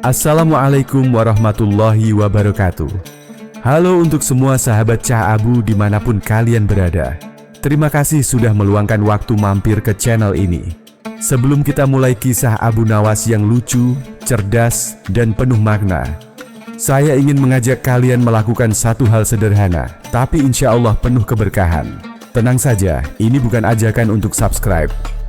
Assalamualaikum warahmatullahi wabarakatuh. Halo untuk semua sahabat Cah Abu dimanapun kalian berada. Terima kasih sudah meluangkan waktu mampir ke channel ini. Sebelum kita mulai kisah Abu Nawas yang lucu, cerdas, dan penuh makna, saya ingin mengajak kalian melakukan satu hal sederhana, tapi insya Allah penuh keberkahan. Tenang saja, ini bukan ajakan untuk subscribe.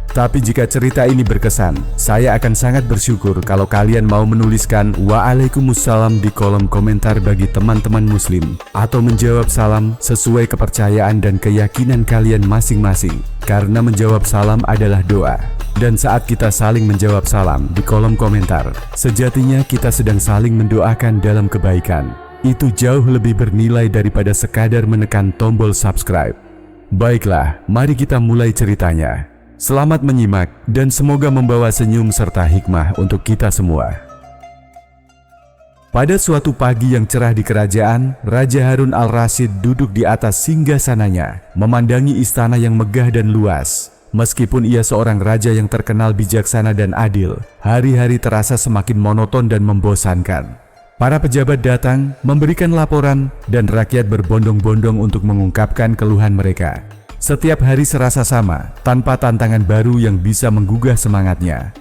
Tapi jika cerita ini berkesan, saya akan sangat bersyukur kalau kalian mau menuliskan Waalaikumsalam di kolom komentar bagi teman-teman muslim, atau menjawab salam sesuai kepercayaan dan keyakinan kalian masing-masing. Karena menjawab salam adalah doa. Dan saat kita saling menjawab salam di kolom komentar, sejatinya kita sedang saling mendoakan dalam kebaikan. Itu jauh lebih bernilai daripada sekadar menekan tombol subscribe. Baiklah, mari kita mulai ceritanya. Selamat menyimak dan semoga membawa senyum serta hikmah untuk kita semua. Pada suatu pagi yang cerah di kerajaan, Raja Harun al-Rasyid duduk di atas singgasananya, memandangi istana yang megah dan luas. Meskipun ia seorang raja yang terkenal bijaksana dan adil, hari-hari terasa semakin monoton dan membosankan. Para pejabat datang, memberikan laporan, dan rakyat berbondong-bondong untuk mengungkapkan keluhan mereka. Setiap hari serasa sama, tanpa tantangan baru yang bisa menggugah semangatnya.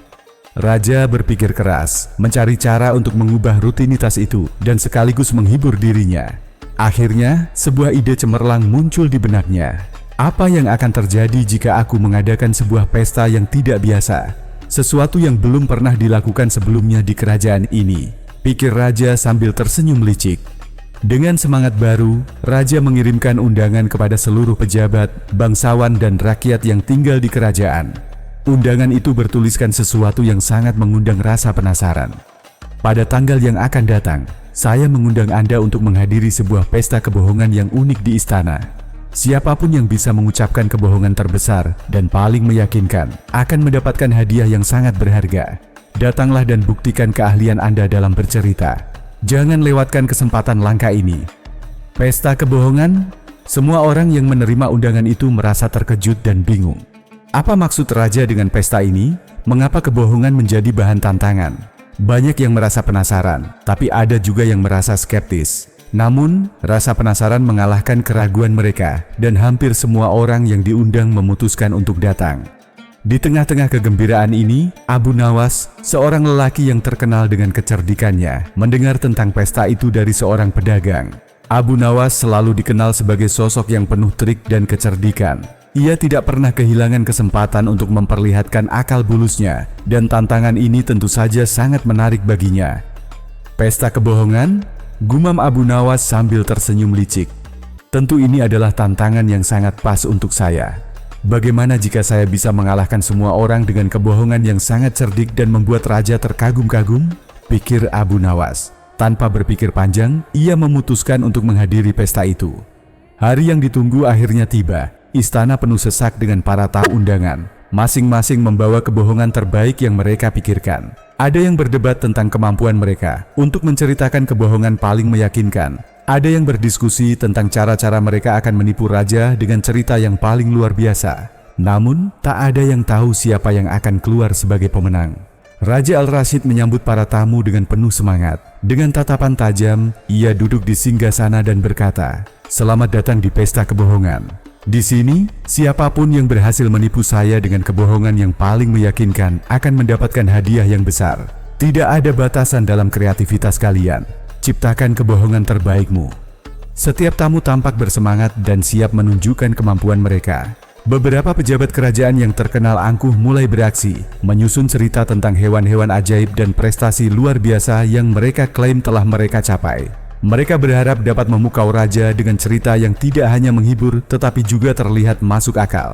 Raja berpikir keras, mencari cara untuk mengubah rutinitas itu dan sekaligus menghibur dirinya. Akhirnya, sebuah ide cemerlang muncul di benaknya. Apa yang akan terjadi jika aku mengadakan sebuah pesta yang tidak biasa? Sesuatu yang belum pernah dilakukan sebelumnya di kerajaan ini, pikir Raja sambil tersenyum licik. Dengan semangat baru, Raja mengirimkan undangan kepada seluruh pejabat, bangsawan, dan rakyat yang tinggal di kerajaan. Undangan itu bertuliskan sesuatu yang sangat mengundang rasa penasaran. Pada tanggal yang akan datang, saya mengundang Anda untuk menghadiri sebuah pesta kebohongan yang unik di istana. Siapapun yang bisa mengucapkan kebohongan terbesar dan paling meyakinkan akan mendapatkan hadiah yang sangat berharga. Datanglah dan buktikan keahlian Anda dalam bercerita. Jangan lewatkan kesempatan langka ini. Pesta kebohongan? Semua orang yang menerima undangan itu merasa terkejut dan bingung. Apa maksud Raja dengan pesta ini? Mengapa kebohongan menjadi bahan tantangan? Banyak yang merasa penasaran, tapi ada juga yang merasa skeptis. Namun, rasa penasaran mengalahkan keraguan mereka, dan hampir semua orang yang diundang memutuskan untuk datang. Di tengah-tengah kegembiraan ini, Abu Nawas, seorang lelaki yang terkenal dengan kecerdikannya, mendengar tentang pesta itu dari seorang pedagang. Abu Nawas selalu dikenal sebagai sosok yang penuh trik dan kecerdikan. Ia tidak pernah kehilangan kesempatan untuk memperlihatkan akal bulusnya, dan tantangan ini tentu saja sangat menarik baginya. Pesta kebohongan? Gumam Abu Nawas sambil tersenyum licik. Tentu ini adalah tantangan yang sangat pas untuk saya. Bagaimana jika saya bisa mengalahkan semua orang dengan kebohongan yang sangat cerdik dan membuat Raja terkagum-kagum? Pikir Abu Nawas. Tanpa berpikir panjang, ia memutuskan untuk menghadiri pesta itu. Hari yang ditunggu akhirnya tiba. Istana penuh sesak dengan para tamu undangan. Masing-masing membawa kebohongan terbaik yang mereka pikirkan. Ada yang berdebat tentang kemampuan mereka untuk menceritakan kebohongan paling meyakinkan. Ada yang berdiskusi tentang cara-cara mereka akan menipu Raja dengan cerita yang paling luar biasa. Namun, tak ada yang tahu siapa yang akan keluar sebagai pemenang. Raja Al-Rasyid menyambut para tamu dengan penuh semangat. Dengan tatapan tajam, ia duduk di singgasana dan berkata, "Selamat datang di pesta kebohongan. Di sini, siapapun yang berhasil menipu saya dengan kebohongan yang paling meyakinkan akan mendapatkan hadiah yang besar. Tidak ada batasan dalam kreativitas kalian. Ciptakan kebohongan terbaikmu." Setiap tamu tampak bersemangat dan siap menunjukkan kemampuan mereka. Beberapa pejabat kerajaan yang terkenal angkuh mulai beraksi, menyusun cerita tentang hewan-hewan ajaib dan prestasi luar biasa yang mereka klaim telah mereka capai. Mereka berharap dapat memukau Raja dengan cerita yang tidak hanya menghibur tetapi juga terlihat masuk akal.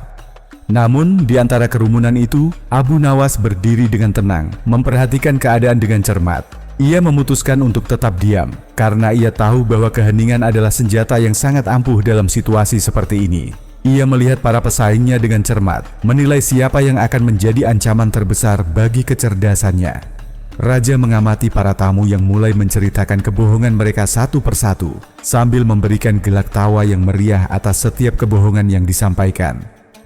Namun, di antara kerumunan itu, Abu Nawas berdiri dengan tenang, memperhatikan keadaan dengan cermat. Ia memutuskan untuk tetap diam, karena ia tahu bahwa keheningan adalah senjata yang sangat ampuh dalam situasi seperti ini. Ia melihat para pesaingnya dengan cermat, menilai siapa yang akan menjadi ancaman terbesar bagi kecerdasannya. Raja mengamati para tamu yang mulai menceritakan kebohongan mereka satu persatu, sambil memberikan gelak tawa yang meriah atas setiap kebohongan yang disampaikan.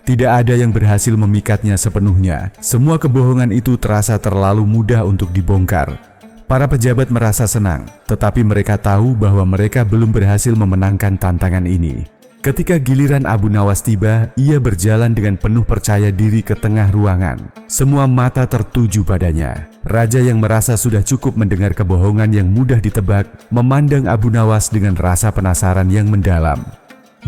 Tidak ada yang berhasil memikatnya sepenuhnya. Semua kebohongan itu terasa terlalu mudah untuk dibongkar. Para pejabat merasa senang, tetapi mereka tahu bahwa mereka belum berhasil memenangkan tantangan ini. Ketika giliran Abu Nawas tiba, ia berjalan dengan penuh percaya diri ke tengah ruangan. Semua mata tertuju padanya. Raja yang merasa sudah cukup mendengar kebohongan yang mudah ditebak, memandang Abu Nawas dengan rasa penasaran yang mendalam.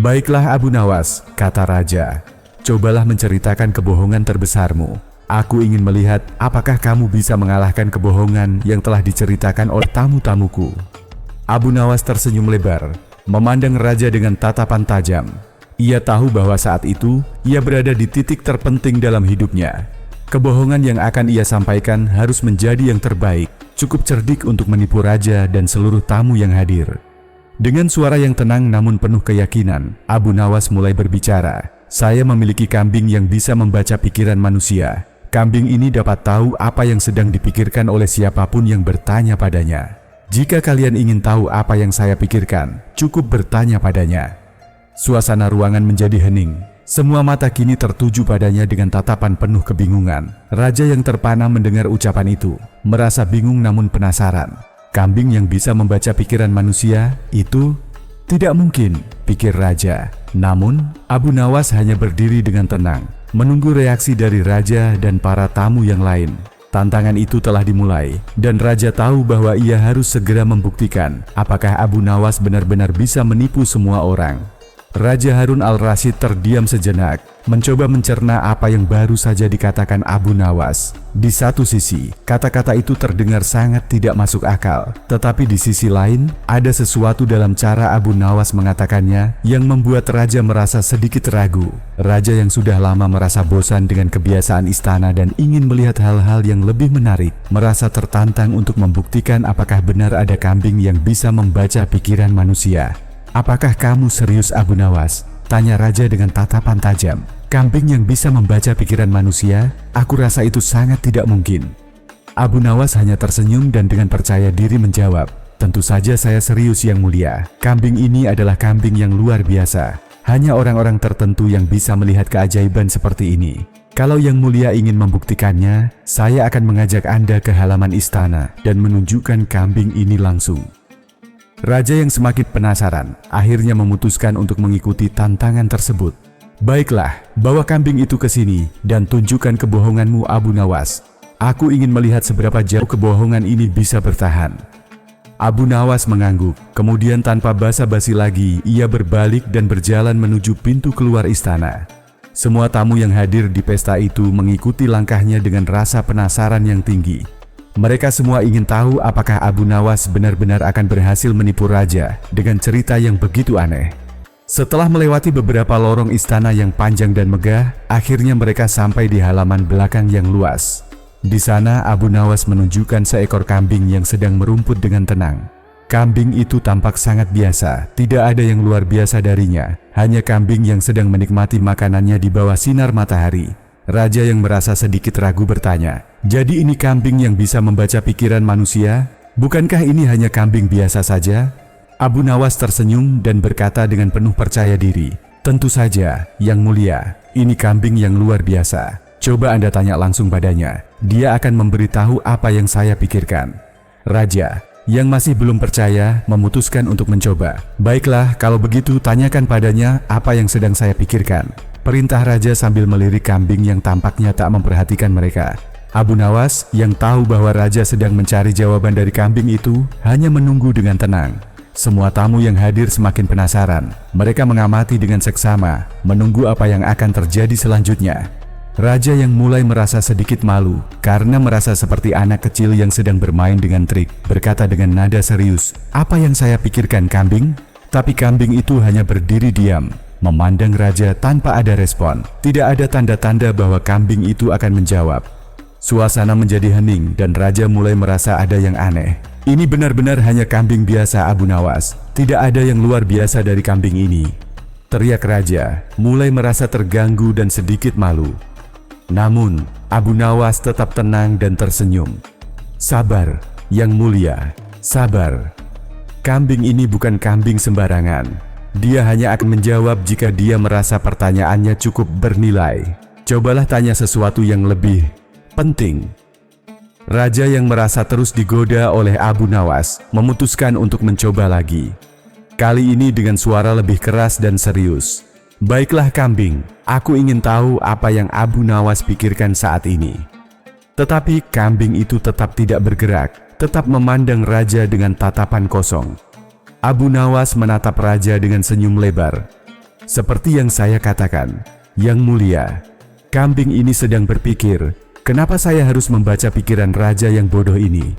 "Baiklah Abu Nawas," kata raja, "cobalah menceritakan kebohongan terbesarmu. Aku ingin melihat apakah kamu bisa mengalahkan kebohongan yang telah diceritakan oleh tamu-tamuku." Abu Nawas tersenyum lebar, memandang raja dengan tatapan tajam. Ia tahu bahwa saat itu ia berada di titik terpenting dalam hidupnya. Kebohongan yang akan ia sampaikan harus menjadi yang terbaik, cukup cerdik untuk menipu raja dan seluruh tamu yang hadir. Dengan suara yang tenang namun penuh keyakinan, Abu Nawas mulai berbicara. "Saya memiliki kambing yang bisa membaca pikiran manusia. Kambing ini dapat tahu apa yang sedang dipikirkan oleh siapapun yang bertanya padanya. Jika kalian ingin tahu apa yang saya pikirkan, cukup bertanya padanya." Suasana ruangan menjadi hening. Semua mata kini tertuju padanya dengan tatapan penuh kebingungan. Raja yang terpana mendengar ucapan itu, merasa bingung namun penasaran. Kambing yang bisa membaca pikiran manusia itu tidak mungkin, pikir raja. Namun, Abu Nawas hanya berdiri dengan tenang, menunggu reaksi dari raja dan para tamu yang lain. Tantangan itu telah dimulai, dan raja tahu bahwa ia harus segera membuktikan apakah Abu Nawas benar-benar bisa menipu semua orang. Raja Harun al-Rasyid terdiam sejenak, mencoba mencerna apa yang baru saja dikatakan Abu Nawas. Di satu sisi, kata-kata itu terdengar sangat tidak masuk akal, tetapi di sisi lain, ada sesuatu dalam cara Abu Nawas mengatakannya yang membuat raja merasa sedikit ragu. Raja yang sudah lama merasa bosan dengan kebiasaan istana dan ingin melihat hal-hal yang lebih menarik, merasa tertantang untuk membuktikan apakah benar ada kambing yang bisa membaca pikiran manusia. "Apakah kamu serius Abu Nawas?" tanya raja dengan tatapan tajam. "Kambing yang bisa membaca pikiran manusia? Aku rasa itu sangat tidak mungkin." Abu Nawas hanya tersenyum dan dengan percaya diri menjawab, "Tentu saja saya serius Yang Mulia. Kambing ini adalah kambing yang luar biasa. Hanya orang-orang tertentu yang bisa melihat keajaiban seperti ini. Kalau Yang Mulia ingin membuktikannya, saya akan mengajak Anda ke halaman istana dan menunjukkan kambing ini langsung." Raja yang semakin penasaran, akhirnya memutuskan untuk mengikuti tantangan tersebut. "Baiklah, bawa kambing itu ke sini dan tunjukkan kebohonganmu Abu Nawas. Aku ingin melihat seberapa jauh kebohongan ini bisa bertahan." Abu Nawas mengangguk, kemudian tanpa basa-basi lagi, ia berbalik dan berjalan menuju pintu keluar istana. Semua tamu yang hadir di pesta itu mengikuti langkahnya dengan rasa penasaran yang tinggi. Mereka semua ingin tahu apakah Abu Nawas benar-benar akan berhasil menipu raja dengan cerita yang begitu aneh. Setelah melewati beberapa lorong istana yang panjang dan megah, akhirnya mereka sampai di halaman belakang yang luas. Di sana Abu Nawas menunjukkan seekor kambing yang sedang merumput dengan tenang. Kambing itu tampak sangat biasa, tidak ada yang luar biasa darinya, hanya kambing yang sedang menikmati makanannya di bawah sinar matahari. Raja yang merasa sedikit ragu bertanya, "Jadi ini kambing yang bisa membaca pikiran manusia? Bukankah ini hanya kambing biasa saja?" Abu Nawas tersenyum dan berkata dengan penuh percaya diri, "Tentu saja, Yang Mulia, ini kambing yang luar biasa. Coba Anda tanya langsung padanya, dia akan memberitahu apa yang saya pikirkan." Raja, yang masih belum percaya, memutuskan untuk mencoba. "Baiklah, kalau begitu tanyakan padanya apa yang sedang saya pikirkan," perintah raja sambil melirik kambing yang tampaknya tak memperhatikan mereka. Abu Nawas yang tahu bahwa raja sedang mencari jawaban dari kambing itu hanya menunggu dengan tenang. Semua tamu yang hadir semakin penasaran. Mereka mengamati dengan seksama, menunggu apa yang akan terjadi selanjutnya. Raja yang mulai merasa sedikit malu karena merasa seperti anak kecil yang sedang bermain dengan trik, berkata dengan nada serius, "Apa yang saya pikirkan kambing?" Tapi kambing itu hanya berdiri diam, memandang raja tanpa ada respon. Tidak ada tanda-tanda bahwa kambing itu akan menjawab. Suasana menjadi hening dan raja mulai merasa ada yang aneh. Ini benar-benar hanya kambing biasa Abu Nawas. Tidak ada yang luar biasa dari kambing ini, teriak raja, mulai merasa terganggu dan sedikit malu. Namun, Abu Nawas tetap tenang dan tersenyum. "Sabar, Yang Mulia, sabar. Kambing ini bukan kambing sembarangan. Dia hanya akan menjawab jika dia merasa pertanyaannya cukup bernilai. Cobalah tanya sesuatu yang lebih penting." Raja yang merasa terus digoda oleh Abu Nawas memutuskan untuk mencoba lagi. Kali ini dengan suara lebih keras dan serius. "Baiklah kambing, aku ingin tahu apa yang Abu Nawas pikirkan saat ini." Tetapi kambing itu tetap tidak bergerak, tetap memandang raja dengan tatapan kosong. Abu Nawas menatap raja dengan senyum lebar. "Seperti yang saya katakan, Yang Mulia, kambing ini sedang berpikir, kenapa saya harus membaca pikiran raja yang bodoh ini?"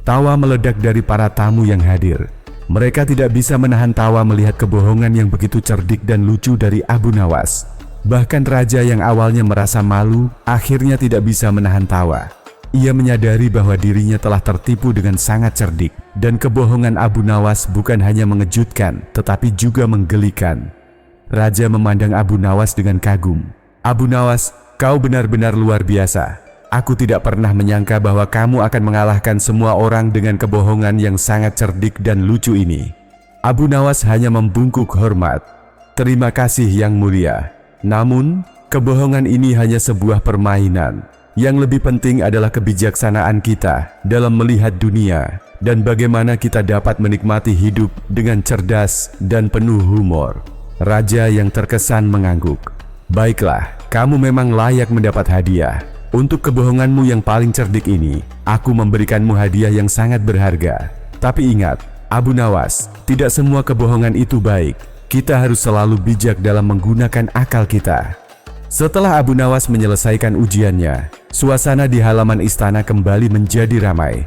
Tawa meledak dari para tamu yang hadir. Mereka tidak bisa menahan tawa melihat kebohongan yang begitu cerdik dan lucu dari Abu Nawas. Bahkan raja yang awalnya merasa malu, akhirnya tidak bisa menahan tawa. Ia menyadari bahwa dirinya telah tertipu dengan sangat cerdik, dan kebohongan Abu Nawas bukan hanya mengejutkan, tetapi juga menggelikan. Raja memandang Abu Nawas dengan kagum. "Abu Nawas, kau benar-benar luar biasa. Aku tidak pernah menyangka bahwa kamu akan mengalahkan semua orang dengan kebohongan yang sangat cerdik dan lucu ini." Abu Nawas hanya membungkuk hormat. "Terima kasih Yang Mulia. Namun, kebohongan ini hanya sebuah permainan. Yang lebih penting adalah kebijaksanaan kita dalam melihat dunia dan bagaimana kita dapat menikmati hidup dengan cerdas dan penuh humor." Raja yang terkesan mengangguk. "Baiklah, kamu memang layak mendapat hadiah. Untuk kebohonganmu yang paling cerdik ini, aku memberikanmu hadiah yang sangat berharga. Tapi ingat, Abu Nawas, tidak semua kebohongan itu baik. Kita harus selalu bijak dalam menggunakan akal kita." Setelah Abu Nawas menyelesaikan ujiannya, suasana di halaman istana kembali menjadi ramai.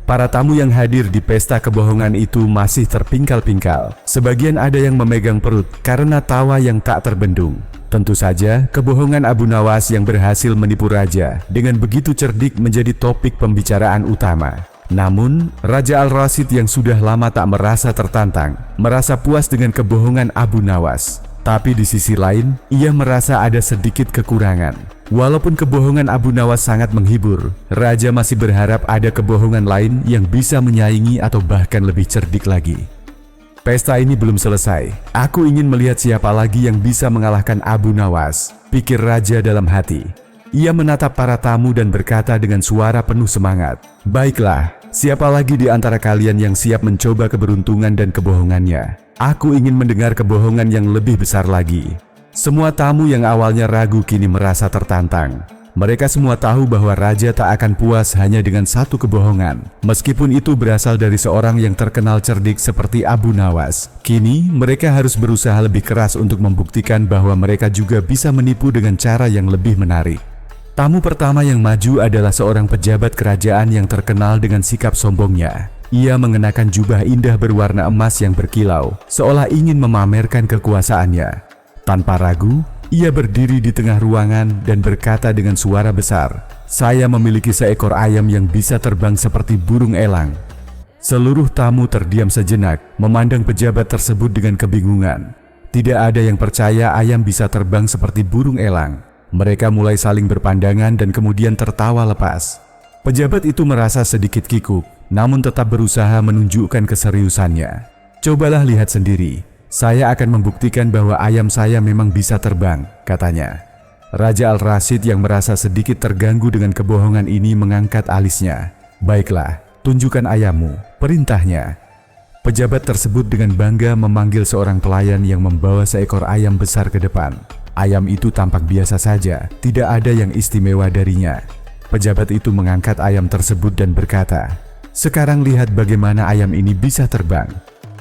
Para tamu yang hadir di pesta kebohongan itu masih terpingkal-pingkal. Sebagian ada yang memegang perut karena tawa yang tak terbendung. Tentu saja, kebohongan Abu Nawas yang berhasil menipu raja dengan begitu cerdik menjadi topik pembicaraan utama. Namun, Raja Al-Rasyid yang sudah lama tak merasa tertantang, merasa puas dengan kebohongan Abu Nawas. Tapi di sisi lain, ia merasa ada sedikit kekurangan. Walaupun kebohongan Abu Nawas sangat menghibur, raja masih berharap ada kebohongan lain yang bisa menyaingi atau bahkan lebih cerdik lagi. "Pesta ini belum selesai. Aku ingin melihat siapa lagi yang bisa mengalahkan Abu Nawas," pikir raja dalam hati. Ia menatap para tamu dan berkata dengan suara penuh semangat, "Baiklah, siapa lagi di antara kalian yang siap mencoba keberuntungan dan kebohongannya? Aku ingin mendengar kebohongan yang lebih besar lagi." Semua tamu yang awalnya ragu kini merasa tertantang. Mereka semua tahu bahwa raja tak akan puas hanya dengan satu kebohongan, meskipun itu berasal dari seorang yang terkenal cerdik seperti Abu Nawas. Kini mereka harus berusaha lebih keras untuk membuktikan bahwa mereka juga bisa menipu dengan cara yang lebih menarik. Tamu pertama yang maju adalah seorang pejabat kerajaan yang terkenal dengan sikap sombongnya. Ia mengenakan jubah indah berwarna emas yang berkilau, seolah ingin memamerkan kekuasaannya. Tanpa ragu, ia berdiri di tengah ruangan dan berkata dengan suara besar, "Saya memiliki seekor ayam yang bisa terbang seperti burung elang." Seluruh tamu terdiam sejenak, memandang pejabat tersebut dengan kebingungan. Tidak ada yang percaya ayam bisa terbang seperti burung elang. Mereka mulai saling berpandangan dan kemudian tertawa lepas. Pejabat itu merasa sedikit kikuk, namun tetap berusaha menunjukkan keseriusannya. "Cobalah lihat sendiri. Saya akan membuktikan bahwa ayam saya memang bisa terbang," katanya. Raja Al-Rasyid yang merasa sedikit terganggu dengan kebohongan ini mengangkat alisnya. "Baiklah, tunjukkan ayammu," perintahnya. Pejabat tersebut dengan bangga memanggil seorang pelayan yang membawa seekor ayam besar ke depan. Ayam itu tampak biasa saja, tidak ada yang istimewa darinya. Pejabat itu mengangkat ayam tersebut dan berkata, "Sekarang lihat bagaimana ayam ini bisa terbang."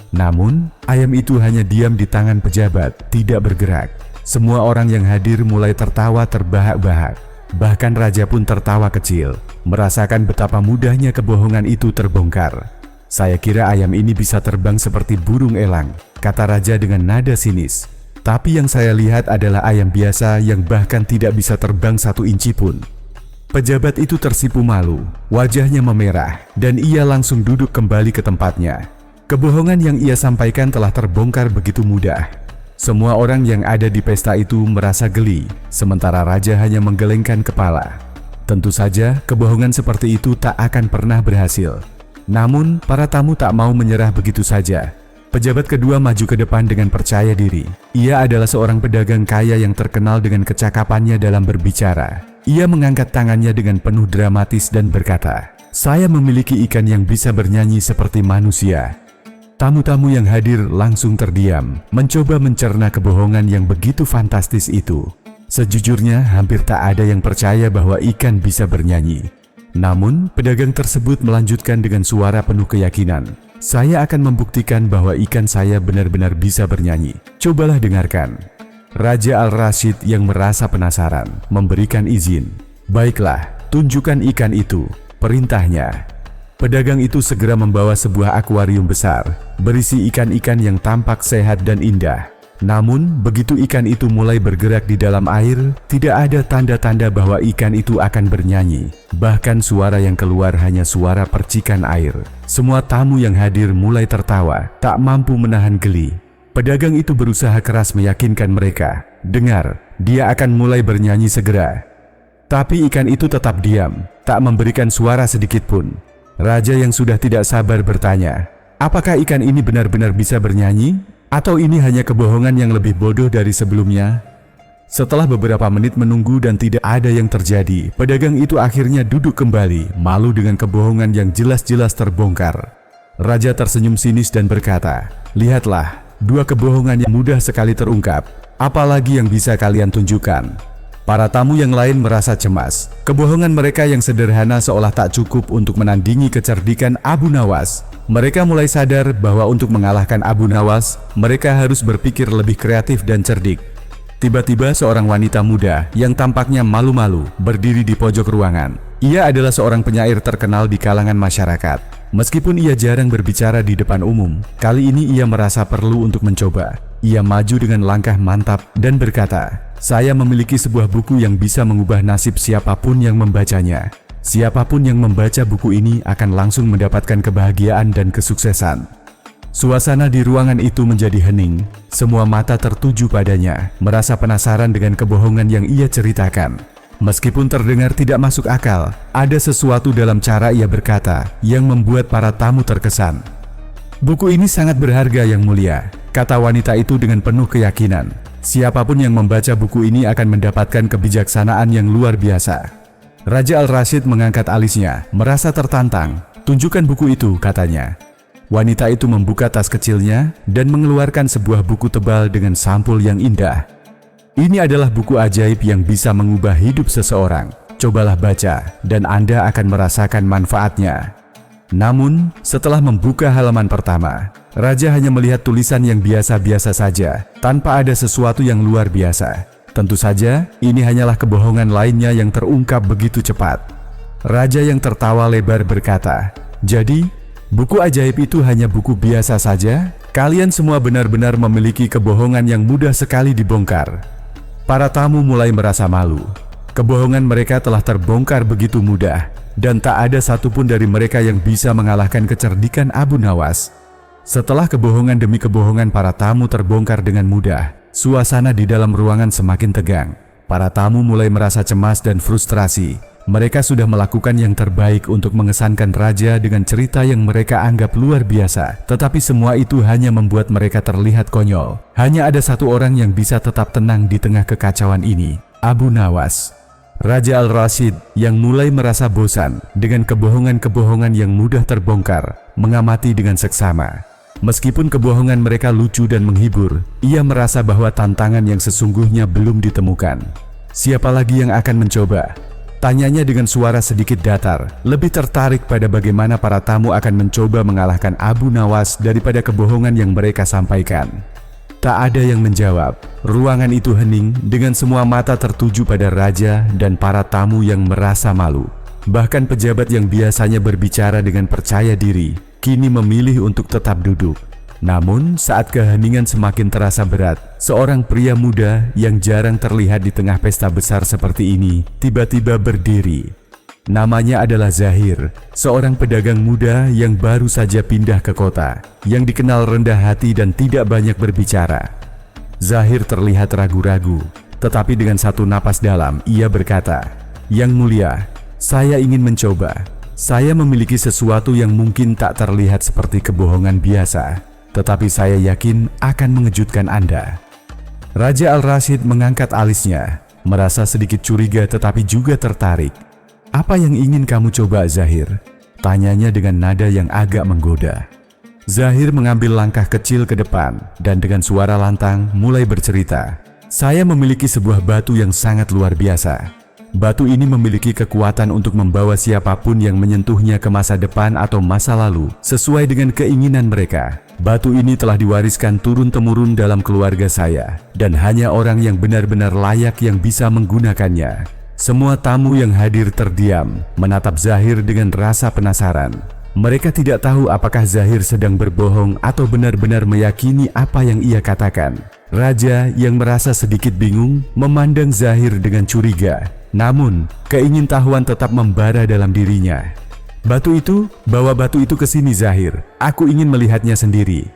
Namun, ayam itu hanya diam di tangan pejabat, tidak bergerak. Semua orang yang hadir mulai tertawa terbahak-bahak. Bahkan raja pun tertawa kecil, merasakan betapa mudahnya kebohongan itu terbongkar. "Saya kira ayam ini bisa terbang seperti burung elang," kata raja dengan nada sinis. "Tapi yang saya lihat adalah ayam biasa yang bahkan tidak bisa terbang 1 inci pun." Pejabat itu tersipu malu, wajahnya memerah, dan ia langsung duduk kembali ke tempatnya. Kebohongan yang ia sampaikan telah terbongkar begitu mudah. Semua orang yang ada di pesta itu merasa geli, sementara raja hanya menggelengkan kepala. Tentu saja, kebohongan seperti itu tak akan pernah berhasil. Namun, para tamu tak mau menyerah begitu saja. Pejabat kedua maju ke depan dengan percaya diri. Ia adalah seorang pedagang kaya yang terkenal dengan kecakapannya dalam berbicara. Ia mengangkat tangannya dengan penuh dramatis dan berkata, "Saya memiliki ikan yang bisa bernyanyi seperti manusia." Tamu-tamu yang hadir langsung terdiam, mencoba mencerna kebohongan yang begitu fantastis itu. Sejujurnya, hampir tak ada yang percaya bahwa ikan bisa bernyanyi. Namun, pedagang tersebut melanjutkan dengan suara penuh keyakinan, "Saya akan membuktikan bahwa ikan saya benar-benar bisa bernyanyi. Cobalah dengarkan." Raja Al-Rasyid yang merasa penasaran memberikan izin. "Baiklah, tunjukkan ikan itu," perintahnya. Pedagang itu segera membawa sebuah akuarium besar, berisi ikan-ikan yang tampak sehat dan indah. Namun, begitu ikan itu mulai bergerak di dalam air, tidak ada tanda-tanda bahwa ikan itu akan bernyanyi. Bahkan suara yang keluar hanya suara percikan air. Semua tamu yang hadir mulai tertawa, tak mampu menahan geli. Pedagang itu berusaha keras meyakinkan mereka, "Dengar, dia akan mulai bernyanyi segera." Tapi ikan itu tetap diam, tak memberikan suara sedikit pun. Raja yang sudah tidak sabar bertanya, "Apakah ikan ini benar-benar bisa bernyanyi? Atau ini hanya kebohongan yang lebih bodoh dari sebelumnya?" Setelah beberapa menit menunggu dan tidak ada yang terjadi, pedagang itu akhirnya duduk kembali, malu dengan kebohongan yang jelas-jelas terbongkar. Raja tersenyum sinis dan berkata, "Lihatlah, dua kebohongan yang mudah sekali terungkap. Apalagi yang bisa kalian tunjukkan?" Para tamu yang lain merasa cemas. Kebohongan mereka yang sederhana seolah tak cukup untuk menandingi kecerdikan Abu Nawas. Mereka mulai sadar bahwa untuk mengalahkan Abu Nawas, mereka harus berpikir lebih kreatif dan cerdik. Tiba-tiba seorang wanita muda yang tampaknya malu-malu berdiri di pojok ruangan. Ia adalah seorang penyair terkenal di kalangan masyarakat. Meskipun ia jarang berbicara di depan umum, kali ini ia merasa perlu untuk mencoba. Ia maju dengan langkah mantap dan berkata, "Saya memiliki sebuah buku yang bisa mengubah nasib siapapun yang membacanya. Siapapun yang membaca buku ini akan langsung mendapatkan kebahagiaan dan kesuksesan." Suasana di ruangan itu menjadi hening. Semua mata tertuju padanya, merasa penasaran dengan kebohongan yang ia ceritakan. Meskipun terdengar tidak masuk akal, ada sesuatu dalam cara ia berkata yang membuat para tamu terkesan. "Buku ini sangat berharga, Yang Mulia," kata wanita itu dengan penuh keyakinan. "Siapapun yang membaca buku ini akan mendapatkan kebijaksanaan yang luar biasa." Raja Al-Rasyid mengangkat alisnya, merasa tertantang. "Tunjukkan buku itu," katanya. Wanita itu membuka tas kecilnya dan mengeluarkan sebuah buku tebal dengan sampul yang indah. "Ini adalah buku ajaib yang bisa mengubah hidup seseorang. Cobalah baca, dan Anda akan merasakan manfaatnya." Namun, setelah membuka halaman pertama, Raja hanya melihat tulisan yang biasa-biasa saja, tanpa ada sesuatu yang luar biasa. Tentu saja, ini hanyalah kebohongan lainnya yang terungkap begitu cepat. Raja yang tertawa lebar berkata, "Jadi, buku ajaib itu hanya buku biasa saja? Kalian semua benar-benar memiliki kebohongan yang mudah sekali dibongkar." Para tamu mulai merasa malu. Kebohongan mereka telah terbongkar begitu mudah, dan tak ada satupun dari mereka yang bisa mengalahkan kecerdikan Abu Nawas. Setelah kebohongan demi kebohongan para tamu terbongkar dengan mudah, suasana di dalam ruangan semakin tegang. Para tamu mulai merasa cemas dan frustrasi. Mereka sudah melakukan yang terbaik untuk mengesankan raja dengan cerita yang mereka anggap luar biasa, tetapi semua itu hanya membuat mereka terlihat konyol. Hanya ada satu orang yang bisa tetap tenang di tengah kekacauan ini, Abu Nawas. Raja Al-Rasyid yang mulai merasa bosan dengan kebohongan-kebohongan yang mudah terbongkar, mengamati dengan seksama. Meskipun kebohongan mereka lucu dan menghibur, ia merasa bahwa tantangan yang sesungguhnya belum ditemukan. "Siapa lagi yang akan mencoba?" tanyanya dengan suara sedikit datar, lebih tertarik pada bagaimana para tamu akan mencoba mengalahkan Abu Nawas daripada kebohongan yang mereka sampaikan. Tak ada yang menjawab. Ruangan itu hening dengan semua mata tertuju pada raja dan para tamu yang merasa malu. Bahkan pejabat yang biasanya berbicara dengan percaya diri, kini memilih untuk tetap duduk. Namun saat keheningan semakin terasa berat, seorang pria muda yang jarang terlihat di tengah pesta besar seperti ini tiba-tiba berdiri. Namanya adalah Zahir, seorang pedagang muda yang baru saja pindah ke kota, yang dikenal rendah hati dan tidak banyak berbicara. Zahir terlihat ragu-ragu, tetapi dengan satu napas dalam ia berkata, "Yang Mulia, saya ingin mencoba. Saya memiliki sesuatu yang mungkin tak terlihat seperti kebohongan biasa, tetapi saya yakin akan mengejutkan Anda." Raja Al-Rasyid mengangkat alisnya, merasa sedikit curiga tetapi juga tertarik. "Apa yang ingin kamu coba, Zahir?" tanyanya dengan nada yang agak menggoda. Zahir mengambil langkah kecil ke depan dan dengan suara lantang mulai bercerita. "Saya memiliki sebuah batu yang sangat luar biasa. Batu ini memiliki kekuatan untuk membawa siapapun yang menyentuhnya ke masa depan atau masa lalu sesuai dengan keinginan mereka. Batu ini telah diwariskan turun-temurun dalam keluarga saya dan hanya orang yang benar-benar layak yang bisa menggunakannya." Semua tamu yang hadir terdiam, menatap Zahir dengan rasa penasaran. Mereka tidak tahu apakah Zahir sedang berbohong atau benar-benar meyakini apa yang ia katakan. Raja yang merasa sedikit bingung memandang Zahir dengan curiga. Namun, keingintahuan tetap membara dalam dirinya. "Batu itu, bawa batu itu ke sini, Zahir. Aku ingin melihatnya sendiri."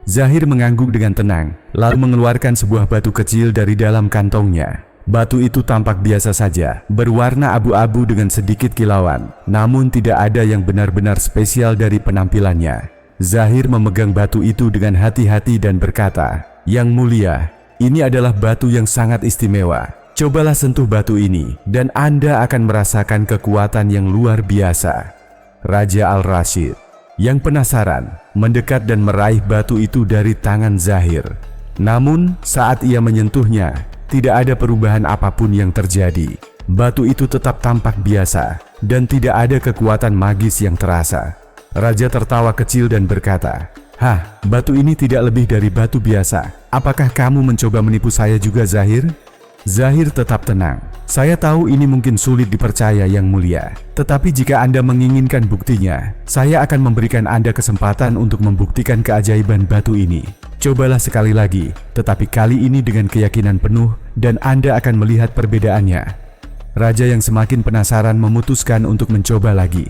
Zahir mengangguk dengan tenang, lalu mengeluarkan sebuah batu kecil dari dalam kantongnya. Batu itu tampak biasa saja, berwarna abu-abu dengan sedikit kilauan, namun tidak ada yang benar-benar spesial dari penampilannya. Zahir memegang batu itu dengan hati-hati dan berkata, "Yang mulia, ini adalah batu yang sangat istimewa. Cobalah sentuh batu ini dan Anda akan merasakan kekuatan yang luar biasa." Raja Al-Rashid yang penasaran mendekat dan meraih batu itu dari tangan Zahir. Namun saat ia menyentuhnya, tidak ada perubahan apapun yang terjadi. Batu itu tetap tampak biasa dan tidak ada kekuatan magis yang terasa. Raja tertawa kecil dan berkata, "Hah, batu ini tidak lebih dari batu biasa. Apakah kamu mencoba menipu saya juga, Zahir?" Zahir tetap tenang. "Saya tahu ini mungkin sulit dipercaya, Yang Mulia. Tetapi jika Anda menginginkan buktinya, saya akan memberikan Anda kesempatan untuk membuktikan keajaiban batu ini. Cobalah sekali lagi, tetapi kali ini dengan keyakinan penuh dan Anda akan melihat perbedaannya." Raja yang semakin penasaran memutuskan untuk mencoba lagi.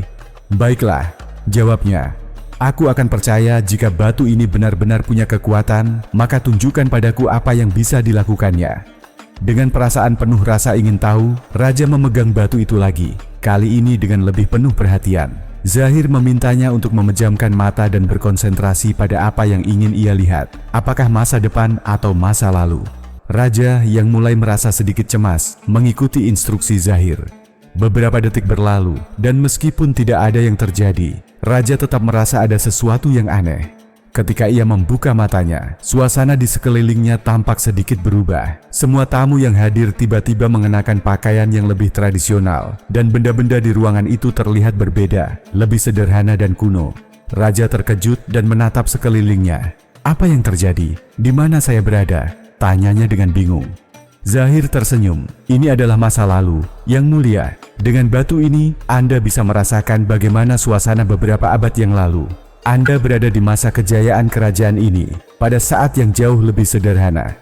"Baiklah," jawabnya. "Aku akan percaya jika batu ini benar-benar punya kekuatan, maka tunjukkan padaku apa yang bisa dilakukannya." Dengan perasaan penuh rasa ingin tahu, Raja memegang batu itu lagi, kali ini dengan lebih penuh perhatian. Zahir memintanya untuk memejamkan mata dan berkonsentrasi pada apa yang ingin ia lihat, apakah masa depan atau masa lalu. Raja yang mulai merasa sedikit cemas mengikuti instruksi Zahir. Beberapa detik berlalu, dan meskipun tidak ada yang terjadi, Raja tetap merasa ada sesuatu yang aneh. Ketika ia membuka matanya, suasana di sekelilingnya tampak sedikit berubah. Semua tamu yang hadir tiba-tiba mengenakan pakaian yang lebih tradisional, dan benda-benda di ruangan itu terlihat berbeda, lebih sederhana dan kuno. Raja terkejut dan menatap sekelilingnya. "Apa yang terjadi? Di mana saya berada?" tanyanya dengan bingung. Zahir tersenyum. "Ini adalah masa lalu, Yang Mulia. Dengan batu ini, Anda bisa merasakan bagaimana suasana beberapa abad yang lalu. Anda berada di masa kejayaan kerajaan ini, pada saat yang jauh lebih sederhana."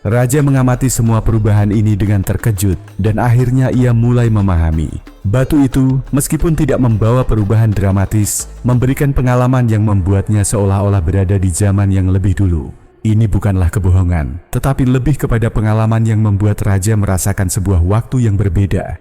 Raja mengamati semua perubahan ini dengan terkejut, dan akhirnya ia mulai memahami. Batu itu, meskipun tidak membawa perubahan dramatis, memberikan pengalaman yang membuatnya seolah-olah berada di zaman yang lebih dulu. Ini bukanlah kebohongan, tetapi lebih kepada pengalaman yang membuat Raja merasakan sebuah waktu yang berbeda.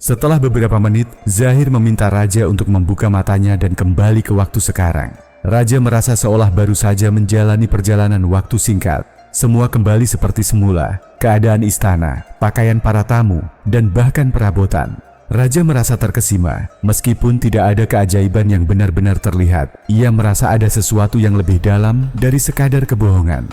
Setelah beberapa menit, Zahir meminta Raja untuk membuka matanya dan kembali ke waktu sekarang. Raja merasa seolah baru saja menjalani perjalanan waktu singkat. Semua kembali seperti semula, keadaan istana, pakaian para tamu, dan bahkan perabotan. Raja merasa terkesima, meskipun tidak ada keajaiban yang benar-benar terlihat. Ia merasa ada sesuatu yang lebih dalam dari sekadar kebohongan.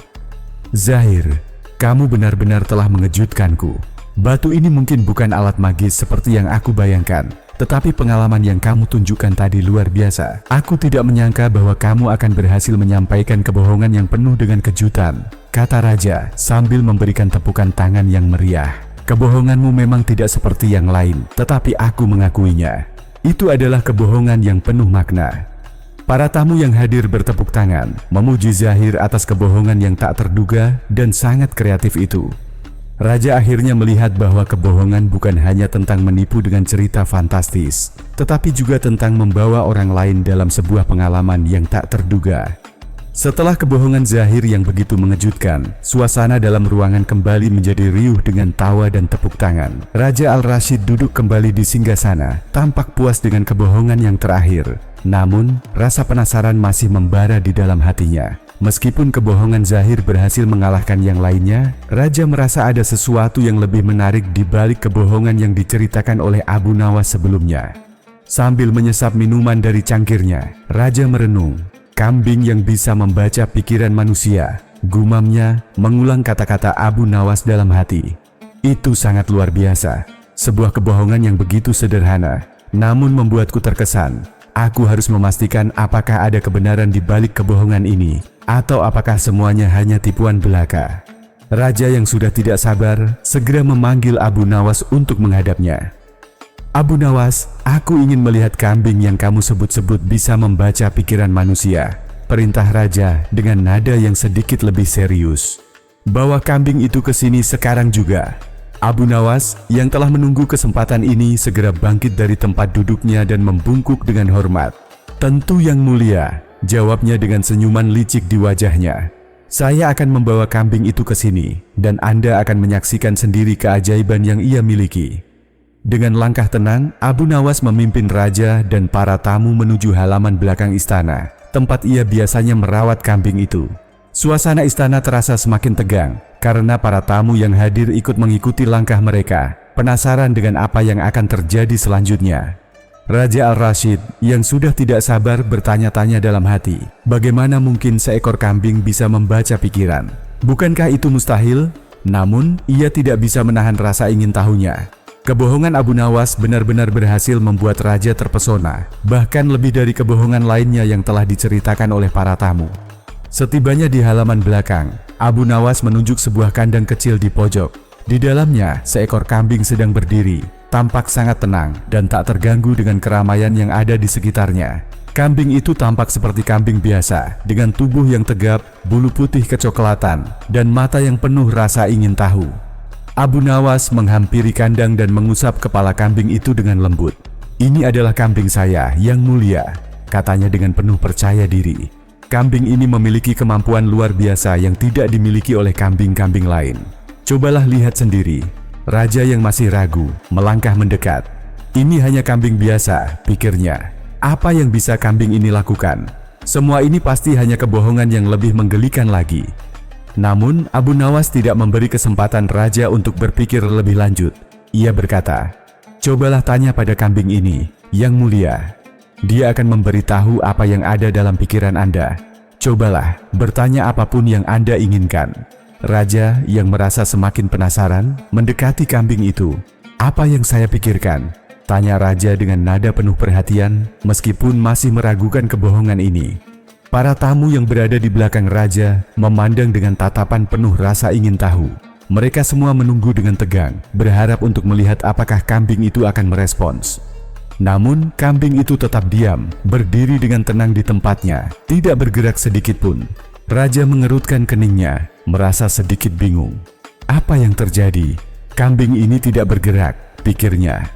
"Zahir, kamu benar-benar telah mengejutkanku. Batu ini mungkin bukan alat magis seperti yang aku bayangkan, tetapi pengalaman yang kamu tunjukkan tadi luar biasa. Aku tidak menyangka bahwa kamu akan berhasil menyampaikan kebohongan yang penuh dengan kejutan," kata Raja sambil memberikan tepukan tangan yang meriah. "Kebohonganmu memang tidak seperti yang lain, tetapi aku mengakuinya. Itu adalah kebohongan yang penuh makna." Para tamu yang hadir bertepuk tangan, memuji Zahir atas kebohongan yang tak terduga dan sangat kreatif itu. Raja akhirnya melihat bahwa kebohongan bukan hanya tentang menipu dengan cerita fantastis, tetapi juga tentang membawa orang lain dalam sebuah pengalaman yang tak terduga. Setelah kebohongan Zahir yang begitu mengejutkan, suasana dalam ruangan kembali menjadi riuh dengan tawa dan tepuk tangan. Raja Al-Rashid duduk kembali di singgasana, tampak puas dengan kebohongan yang terakhir. Namun, rasa penasaran masih membara di dalam hatinya. Meskipun kebohongan zahir berhasil mengalahkan yang lainnya, Raja merasa ada sesuatu yang lebih menarik di balik kebohongan yang diceritakan oleh Abu Nawas sebelumnya. Sambil menyesap minuman dari cangkirnya, Raja merenung. Kambing yang bisa membaca pikiran manusia, gumamnya mengulang kata-kata Abu Nawas dalam hati. Itu sangat luar biasa. Sebuah kebohongan yang begitu sederhana, namun membuatku terkesan. Aku harus memastikan apakah ada kebenaran di balik kebohongan ini, atau apakah semuanya hanya tipuan belaka. Raja yang sudah tidak sabar segera memanggil Abu Nawas untuk menghadapnya. Abu Nawas, aku ingin melihat kambing yang kamu sebut-sebut bisa membaca pikiran manusia. Perintah Raja dengan nada yang sedikit lebih serius. Bawa kambing itu ke sini sekarang juga. Abu Nawas yang telah menunggu kesempatan ini segera bangkit dari tempat duduknya dan membungkuk dengan hormat. Tentu yang mulia, jawabnya dengan senyuman licik di wajahnya. Saya akan membawa kambing itu ke sini dan Anda akan menyaksikan sendiri keajaiban yang ia miliki. Dengan langkah tenang, Abu Nawas memimpin Raja dan para tamu menuju halaman belakang istana, tempat ia biasanya merawat kambing itu. Suasana istana terasa semakin tegang, karena para tamu yang hadir ikut mengikuti langkah mereka, penasaran dengan apa yang akan terjadi selanjutnya. Raja Al-Rashid yang sudah tidak sabar bertanya-tanya dalam hati, bagaimana mungkin seekor kambing bisa membaca pikiran? Bukankah itu mustahil? Namun, ia tidak bisa menahan rasa ingin tahunya. Kebohongan Abu Nawas benar-benar berhasil membuat Raja terpesona, bahkan lebih dari kebohongan lainnya yang telah diceritakan oleh para tamu. Setibanya di halaman belakang, Abu Nawas menunjuk sebuah kandang kecil di pojok. Di dalamnya, seekor kambing sedang berdiri, tampak sangat tenang dan tak terganggu dengan keramaian yang ada di sekitarnya. Kambing itu tampak seperti kambing biasa, dengan tubuh yang tegap, bulu putih kecoklatan, dan mata yang penuh rasa ingin tahu. Abu Nawas menghampiri kandang dan mengusap kepala kambing itu dengan lembut. "Ini adalah kambing saya yang mulia," katanya dengan penuh percaya diri. Kambing ini memiliki kemampuan luar biasa yang tidak dimiliki oleh kambing-kambing lain. Cobalah lihat sendiri. Raja yang masih ragu melangkah mendekat. Ini hanya kambing biasa, pikirnya. Apa yang bisa kambing ini lakukan? Semua ini pasti hanya kebohongan yang lebih menggelikan lagi. Namun, Abu Nawas tidak memberi kesempatan Raja untuk berpikir lebih lanjut. Ia berkata, "Cobalah tanya pada kambing ini, yang mulia. Dia akan memberitahu apa yang ada dalam pikiran Anda. Cobalah bertanya apapun yang Anda inginkan." Raja yang merasa semakin penasaran mendekati kambing itu. "Apa yang saya pikirkan?" tanya Raja dengan nada penuh perhatian, meskipun masih meragukan kebohongan ini. Para tamu yang berada di belakang Raja memandang dengan tatapan penuh rasa ingin tahu. Mereka semua menunggu dengan tegang, berharap untuk melihat apakah kambing itu akan merespons. Namun, kambing itu tetap diam, berdiri dengan tenang di tempatnya, tidak bergerak sedikit pun. Raja mengerutkan keningnya, merasa sedikit bingung. Apa yang terjadi? Kambing ini tidak bergerak, pikirnya.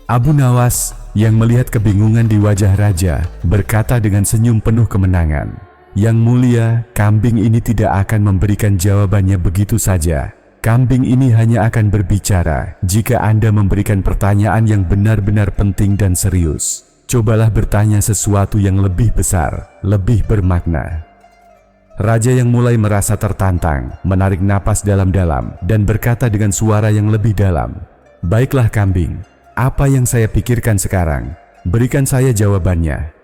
Abu Nawas yang melihat kebingungan di wajah Raja berkata dengan senyum penuh kemenangan, "Yang mulia, kambing ini tidak akan memberikan jawabannya begitu saja. Kambing ini hanya akan berbicara jika Anda memberikan pertanyaan yang benar-benar penting dan serius. Cobalah bertanya sesuatu yang lebih besar, lebih bermakna." Raja yang mulai merasa tertantang, menarik napas dalam-dalam dan berkata dengan suara yang lebih dalam, "Baiklah kambing, apa yang saya pikirkan sekarang? Berikan saya jawabannya."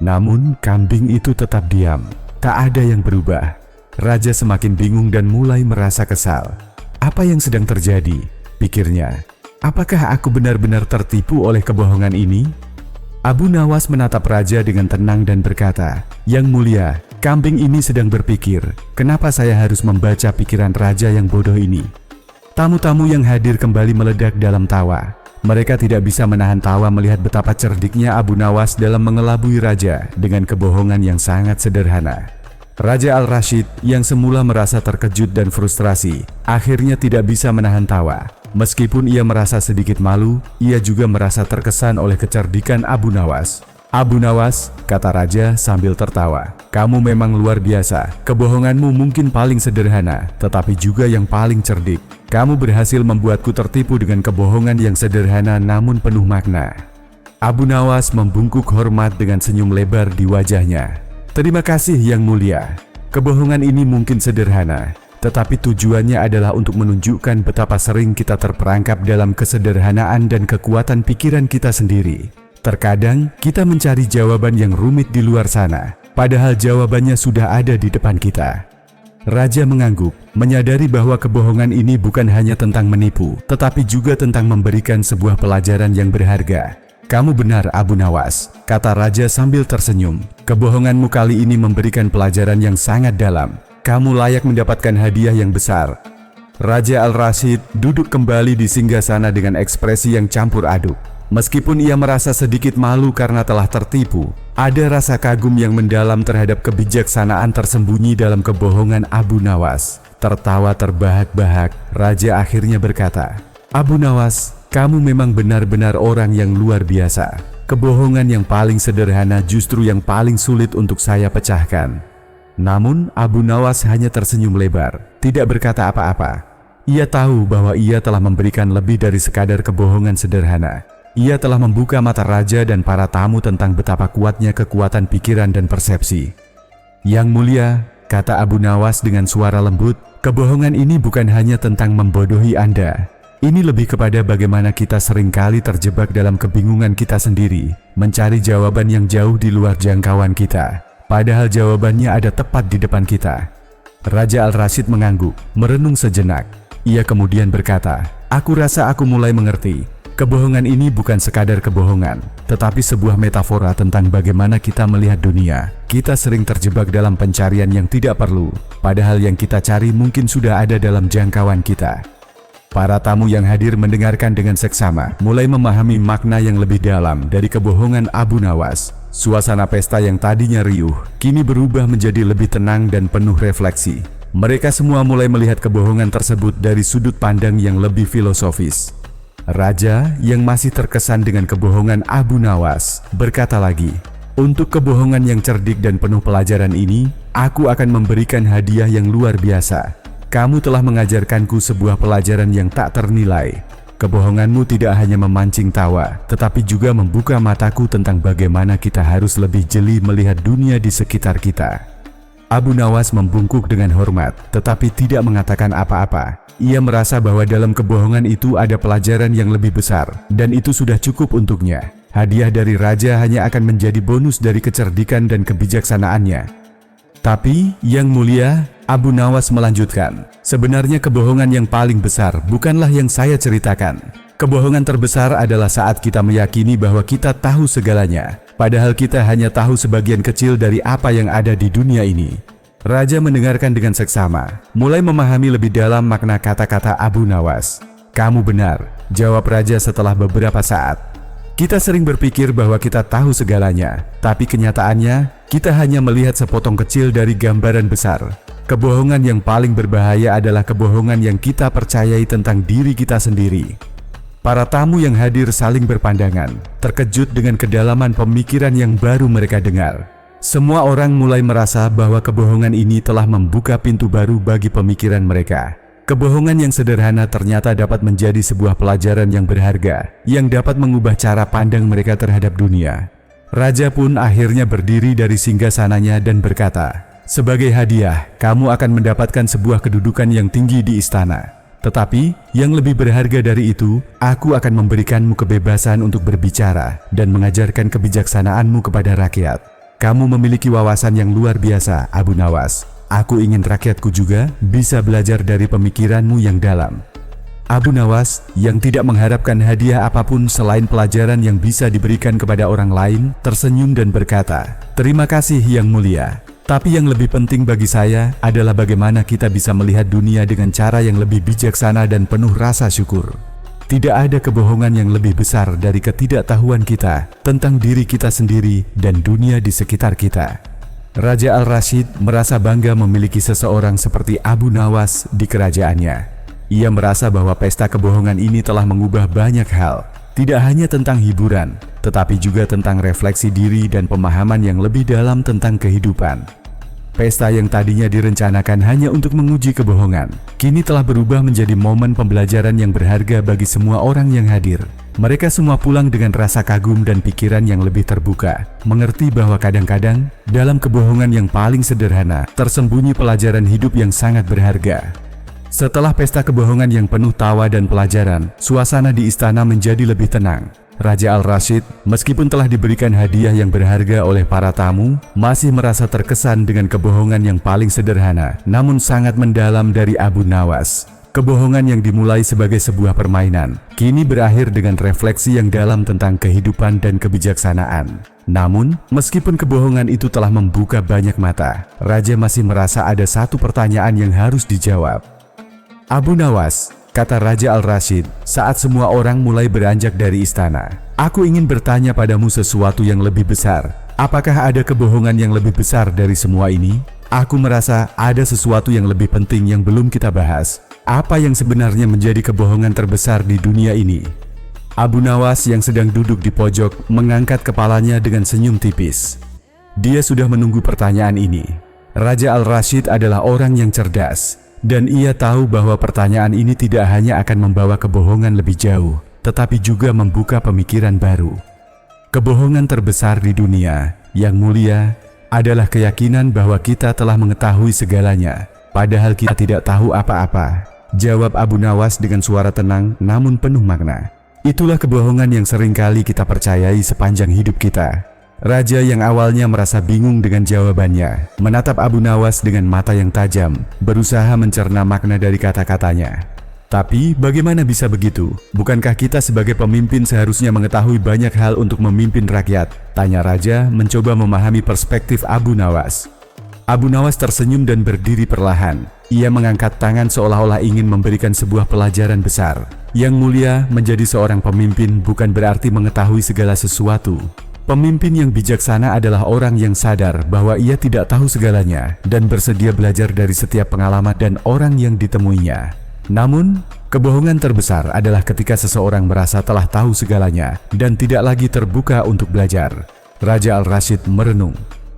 Namun kambing itu tetap diam, tak ada yang berubah. Raja semakin bingung dan mulai merasa kesal. Apa yang sedang terjadi? Pikirnya. Apakah aku benar-benar tertipu oleh kebohongan ini? Abu Nawas menatap Raja dengan tenang dan berkata, "Yang mulia, kambing ini sedang berpikir, kenapa saya harus membaca pikiran Raja yang bodoh ini?" Tamu-tamu yang hadir kembali meledak dalam tawa. Mereka tidak bisa menahan tawa melihat betapa cerdiknya Abu Nawas dalam mengelabui Raja dengan kebohongan yang sangat sederhana. Raja Al-Rashid yang semula merasa terkejut dan frustrasi, akhirnya tidak bisa menahan tawa. Meskipun ia merasa sedikit malu, ia juga merasa terkesan oleh kecerdikan Abu Nawas. "Abu Nawas," kata Raja sambil tertawa, "kamu memang luar biasa. Kebohonganmu mungkin paling sederhana, tetapi juga yang paling cerdik. Kamu berhasil membuatku tertipu dengan kebohongan yang sederhana namun penuh makna." Abu Nawas membungkuk hormat dengan senyum lebar di wajahnya. "Terima kasih yang mulia." Kebohongan ini mungkin sederhana, tetapi tujuannya adalah untuk menunjukkan betapa sering kita terperangkap dalam kesederhanaan dan kekuatan pikiran kita sendiri. Terkadang kita mencari jawaban yang rumit di luar sana, padahal jawabannya sudah ada di depan kita. Raja mengangguk, menyadari bahwa kebohongan ini bukan hanya tentang menipu, tetapi juga tentang memberikan sebuah pelajaran yang berharga. "Kamu benar, Abu Nawas," kata raja sambil tersenyum. "Kebohonganmu kali ini memberikan pelajaran yang sangat dalam. Kamu layak mendapatkan hadiah yang besar." Raja Al-Rashid duduk kembali di singgasana dengan ekspresi yang campur aduk. Meskipun ia merasa sedikit malu karena telah tertipu, ada rasa kagum yang mendalam terhadap kebijaksanaan tersembunyi dalam kebohongan Abu Nawas. Tertawa terbahak-bahak, raja akhirnya berkata, "Abu Nawas, kamu memang benar-benar orang yang luar biasa. Kebohongan yang paling sederhana justru yang paling sulit untuk saya pecahkan." Namun Abu Nawas hanya tersenyum lebar, tidak berkata apa-apa. Ia tahu bahwa ia telah memberikan lebih dari sekadar kebohongan sederhana. Ia telah membuka mata raja dan para tamu tentang betapa kuatnya kekuatan pikiran dan persepsi. "Yang mulia," kata Abu Nawas dengan suara lembut, "kebohongan ini bukan hanya tentang membodohi Anda. Ini lebih kepada bagaimana kita seringkali terjebak dalam kebingungan kita sendiri, mencari jawaban yang jauh di luar jangkauan kita, padahal jawabannya ada tepat di depan kita." Raja Al-Rashid mengangguk, merenung sejenak. Ia kemudian berkata, "Aku rasa aku mulai mengerti. Kebohongan ini bukan sekadar kebohongan, tetapi sebuah metafora tentang bagaimana kita melihat dunia. Kita sering terjebak dalam pencarian yang tidak perlu, padahal yang kita cari mungkin sudah ada dalam jangkauan kita." Para tamu yang hadir mendengarkan dengan seksama, mulai memahami makna yang lebih dalam dari kebohongan Abu Nawas. Suasana pesta yang tadinya riuh, kini berubah menjadi lebih tenang dan penuh refleksi. Mereka semua mulai melihat kebohongan tersebut dari sudut pandang yang lebih filosofis. Raja yang masih terkesan dengan kebohongan Abu Nawas berkata lagi, "Untuk kebohongan yang cerdik dan penuh pelajaran ini, aku akan memberikan hadiah yang luar biasa. Kamu telah mengajarkanku sebuah pelajaran yang tak ternilai. Kebohonganmu tidak hanya memancing tawa, tetapi juga membuka mataku tentang bagaimana kita harus lebih jeli melihat dunia di sekitar kita." Abu Nawas membungkuk dengan hormat, tetapi tidak mengatakan apa-apa. Ia merasa bahwa dalam kebohongan itu ada pelajaran yang lebih besar, dan itu sudah cukup untuknya. Hadiah dari raja hanya akan menjadi bonus dari kecerdikan dan kebijaksanaannya. "Tapi, Yang Mulia," Abu Nawas melanjutkan, "sebenarnya kebohongan yang paling besar bukanlah yang saya ceritakan. Kebohongan terbesar adalah saat kita meyakini bahwa kita tahu segalanya, padahal kita hanya tahu sebagian kecil dari apa yang ada di dunia ini." Raja mendengarkan dengan seksama, mulai memahami lebih dalam makna kata-kata Abu Nawas. "Kamu benar," jawab raja setelah beberapa saat. "Kita sering berpikir bahwa kita tahu segalanya, tapi kenyataannya kita hanya melihat sepotong kecil dari gambaran besar. Kebohongan yang paling berbahaya adalah kebohongan yang kita percayai tentang diri kita sendiri." Para tamu yang hadir saling berpandangan, terkejut dengan kedalaman pemikiran yang baru mereka dengar. Semua orang mulai merasa bahwa kebohongan ini telah membuka pintu baru bagi pemikiran mereka. Kebohongan yang sederhana ternyata dapat menjadi sebuah pelajaran yang berharga, yang dapat mengubah cara pandang mereka terhadap dunia. Raja pun akhirnya berdiri dari singgasananya dan berkata, "Sebagai hadiah, kamu akan mendapatkan sebuah kedudukan yang tinggi di istana. Tetapi, yang lebih berharga dari itu, aku akan memberikanmu kebebasan untuk berbicara dan mengajarkan kebijaksanaanmu kepada rakyat. Kamu memiliki wawasan yang luar biasa, Abu Nawas. Aku ingin rakyatku juga bisa belajar dari pemikiranmu yang dalam." Abu Nawas, yang tidak mengharapkan hadiah apapun selain pelajaran yang bisa diberikan kepada orang lain, tersenyum dan berkata, "Terima kasih Yang Mulia. Tapi yang lebih penting bagi saya adalah bagaimana kita bisa melihat dunia dengan cara yang lebih bijaksana dan penuh rasa syukur. Tidak ada kebohongan yang lebih besar dari ketidaktahuan kita tentang diri kita sendiri dan dunia di sekitar kita." Raja Al-Rashid merasa bangga memiliki seseorang seperti Abu Nawas di kerajaannya. Ia merasa bahwa pesta kebohongan ini telah mengubah banyak hal, tidak hanya tentang hiburan, tetapi juga tentang refleksi diri dan pemahaman yang lebih dalam tentang kehidupan. Pesta yang tadinya direncanakan hanya untuk menguji kebohongan, kini telah berubah menjadi momen pembelajaran yang berharga bagi semua orang yang hadir. Mereka semua pulang dengan rasa kagum dan pikiran yang lebih terbuka, mengerti bahwa kadang-kadang dalam kebohongan yang paling sederhana tersembunyi pelajaran hidup yang sangat berharga. Setelah pesta kebohongan yang penuh tawa dan pelajaran, suasana di istana menjadi lebih tenang. Raja Al-Rashid, meskipun telah diberikan hadiah yang berharga oleh para tamu, masih merasa terkesan dengan kebohongan yang paling sederhana, namun sangat mendalam dari Abu Nawas. Kebohongan yang dimulai sebagai sebuah permainan, kini berakhir dengan refleksi yang dalam tentang kehidupan dan kebijaksanaan. Namun, meskipun kebohongan itu telah membuka banyak mata, Raja masih merasa ada satu pertanyaan yang harus dijawab. Abu Nawas, kata Raja Al-Rashid, saat semua orang mulai beranjak dari istana. Aku ingin bertanya padamu sesuatu yang lebih besar. Apakah ada kebohongan yang lebih besar dari semua ini? Aku merasa ada sesuatu yang lebih penting yang belum kita bahas. Apa yang sebenarnya menjadi kebohongan terbesar di dunia ini? Abu Nawas yang sedang duduk di pojok mengangkat kepalanya dengan senyum tipis. Dia sudah menunggu pertanyaan ini. Raja Al-Rashid adalah orang yang cerdas, dan ia tahu bahwa pertanyaan ini tidak hanya akan membawa kebohongan lebih jauh, tetapi juga membuka pemikiran baru. Kebohongan terbesar di dunia, yang mulia, adalah keyakinan bahwa kita telah mengetahui segalanya, padahal kita tidak tahu apa-apa. Jawab Abu Nawas dengan suara tenang namun penuh makna. Itulah kebohongan yang seringkali kita percayai sepanjang hidup kita. Raja yang awalnya merasa bingung dengan jawabannya, menatap Abu Nawas dengan mata yang tajam, berusaha mencerna makna dari kata-katanya. Tapi bagaimana bisa begitu? Bukankah kita sebagai pemimpin seharusnya mengetahui banyak hal untuk memimpin rakyat? Tanya Raja mencoba memahami perspektif Abu Nawas. Abu Nawas tersenyum dan berdiri perlahan. Ia mengangkat tangan seolah-olah ingin memberikan sebuah pelajaran besar. Yang mulia, menjadi seorang pemimpin bukan berarti mengetahui segala sesuatu. Pemimpin yang bijaksana adalah orang yang sadar bahwa ia tidak tahu segalanya dan bersedia belajar dari setiap pengalaman dan orang yang ditemuinya. Namun, kebohongan terbesar adalah ketika seseorang merasa telah tahu segalanya dan tidak lagi terbuka untuk belajar. Raja Al-Rashid merenung.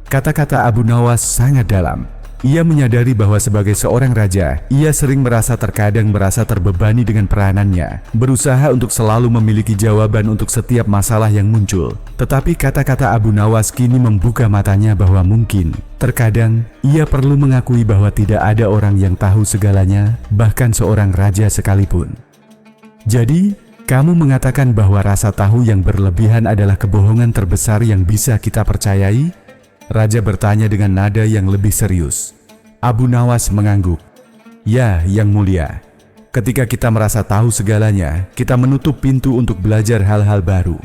Kata-kata Abu Nawas sangat dalam. Ia menyadari bahwa sebagai seorang raja, ia sering terkadang merasa terbebani dengan peranannya, berusaha untuk selalu memiliki jawaban untuk setiap masalah yang muncul. Tetapi kata-kata Abu Nawas kini membuka matanya bahwa mungkin, terkadang, ia perlu mengakui bahwa tidak ada orang yang tahu segalanya, bahkan seorang raja sekalipun. Jadi, kamu mengatakan bahwa rasa tahu yang berlebihan adalah kebohongan terbesar yang bisa kita percayai? Raja bertanya dengan nada yang lebih serius. Abu Nawas mengangguk. Ya, yang mulia. Ketika kita merasa tahu segalanya, kita menutup pintu untuk belajar hal-hal baru.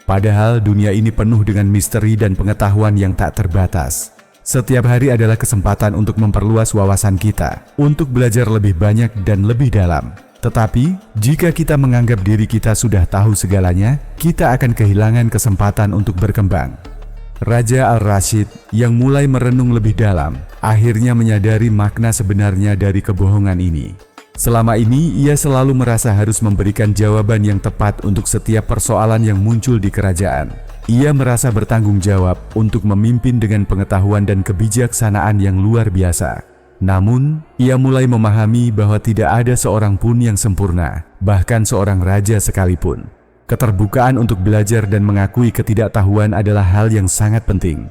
Padahal dunia ini penuh dengan misteri dan pengetahuan yang tak terbatas. Setiap hari adalah kesempatan untuk memperluas wawasan kita, untuk belajar lebih banyak dan lebih dalam. Tetapi, jika kita menganggap diri kita sudah tahu segalanya, kita akan kehilangan kesempatan untuk berkembang. Raja Al-Rashid yang mulai merenung lebih dalam, akhirnya menyadari makna sebenarnya dari kebohongan ini. Selama ini, ia selalu merasa harus memberikan jawaban yang tepat untuk setiap persoalan yang muncul di kerajaan. Ia merasa bertanggung jawab untuk memimpin dengan pengetahuan dan kebijaksanaan yang luar biasa. Namun, ia mulai memahami bahwa tidak ada seorang pun yang sempurna, bahkan seorang raja sekalipun. Keterbukaan untuk belajar dan mengakui ketidaktahuan adalah hal yang sangat penting.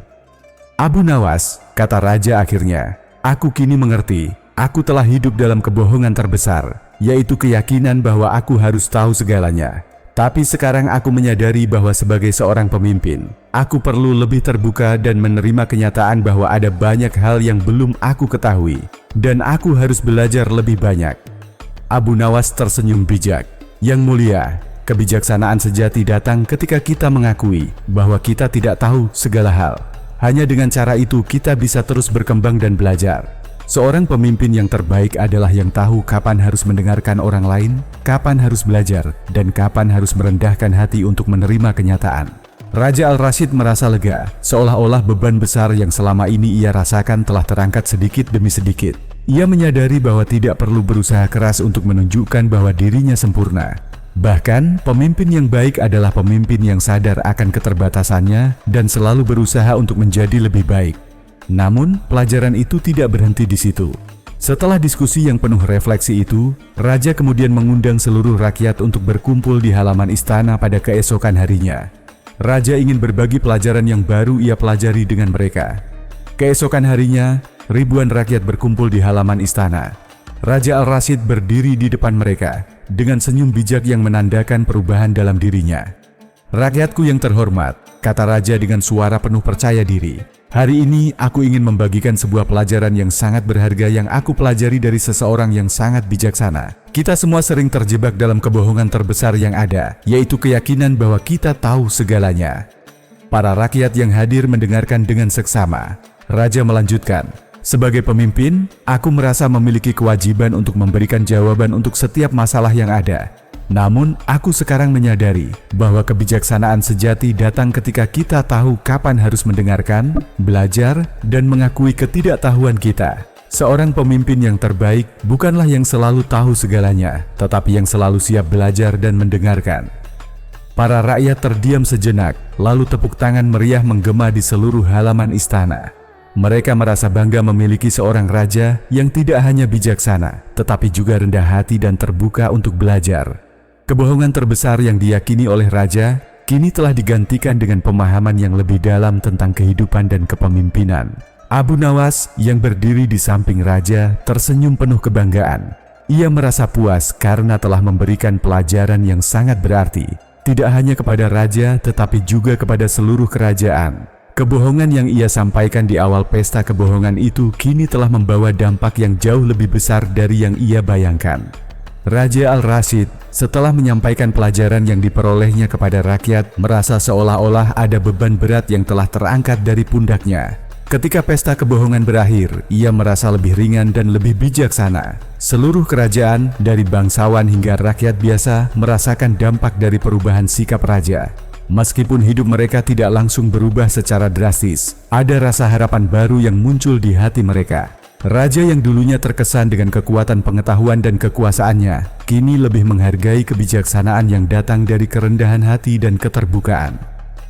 Abu Nawas, kata Raja akhirnya, aku kini mengerti, aku telah hidup dalam kebohongan terbesar, yaitu keyakinan bahwa aku harus tahu segalanya. Tapi sekarang aku menyadari bahwa sebagai seorang pemimpin, aku perlu lebih terbuka dan menerima kenyataan bahwa ada banyak hal yang belum aku ketahui, dan aku harus belajar lebih banyak. Abu Nawas tersenyum bijak. Yang mulia, kebijaksanaan sejati datang ketika kita mengakui bahwa kita tidak tahu segala hal. Hanya dengan cara itu kita bisa terus berkembang dan belajar. Seorang pemimpin yang terbaik adalah yang tahu kapan harus mendengarkan orang lain, kapan harus belajar, dan kapan harus merendahkan hati untuk menerima kenyataan. Raja Al-Rashid merasa lega, seolah-olah beban besar yang selama ini ia rasakan telah terangkat sedikit demi sedikit. Ia menyadari bahwa tidak perlu berusaha keras untuk menunjukkan bahwa dirinya sempurna. Bahkan, pemimpin yang baik adalah pemimpin yang sadar akan keterbatasannya dan selalu berusaha untuk menjadi lebih baik. Namun, pelajaran itu tidak berhenti di situ. Setelah diskusi yang penuh refleksi itu, raja kemudian mengundang seluruh rakyat untuk berkumpul di halaman istana pada keesokan harinya. Raja ingin berbagi pelajaran yang baru ia pelajari dengan mereka. Keesokan harinya, ribuan rakyat berkumpul di halaman istana. Raja Al-Rashid berdiri di depan mereka dengan senyum bijak yang menandakan perubahan dalam dirinya. "Rakyatku yang terhormat," kata raja dengan suara penuh percaya diri. "Hari ini aku ingin membagikan sebuah pelajaran yang sangat berharga yang aku pelajari dari seseorang yang sangat bijaksana. Kita semua sering terjebak dalam kebohongan terbesar yang ada, yaitu keyakinan bahwa kita tahu segalanya." Para rakyat yang hadir mendengarkan dengan seksama. Raja melanjutkan, "Sebagai pemimpin, aku merasa memiliki kewajiban untuk memberikan jawaban untuk setiap masalah yang ada. Namun, aku sekarang menyadari bahwa kebijaksanaan sejati datang ketika kita tahu kapan harus mendengarkan, belajar, dan mengakui ketidaktahuan kita. Seorang pemimpin yang terbaik bukanlah yang selalu tahu segalanya, tetapi yang selalu siap belajar dan mendengarkan." Para rakyat terdiam sejenak, lalu tepuk tangan meriah menggema di seluruh halaman istana. Mereka merasa bangga memiliki seorang raja yang tidak hanya bijaksana, tetapi juga rendah hati dan terbuka untuk belajar. Kebohongan terbesar yang diyakini oleh raja kini telah digantikan dengan pemahaman yang lebih dalam tentang kehidupan dan kepemimpinan. Abu Nawas yang berdiri di samping raja tersenyum penuh kebanggaan. Ia merasa puas karena telah memberikan pelajaran yang sangat berarti, tidak hanya kepada raja tetapi juga kepada seluruh kerajaan. Kebohongan yang ia sampaikan di awal pesta kebohongan itu kini telah membawa dampak yang jauh lebih besar dari yang ia bayangkan. Raja Al-Rashid setelah menyampaikan pelajaran yang diperolehnya kepada rakyat merasa seolah-olah ada beban berat yang telah terangkat dari pundaknya. Ketika pesta kebohongan berakhir, ia merasa lebih ringan dan lebih bijaksana. Seluruh kerajaan dari bangsawan hingga rakyat biasa merasakan dampak dari perubahan sikap raja. Meskipun hidup mereka tidak langsung berubah secara drastis, ada rasa harapan baru yang muncul di hati mereka. Raja yang dulunya terkesan dengan kekuatan pengetahuan dan kekuasaannya, kini lebih menghargai kebijaksanaan yang datang dari kerendahan hati dan keterbukaan.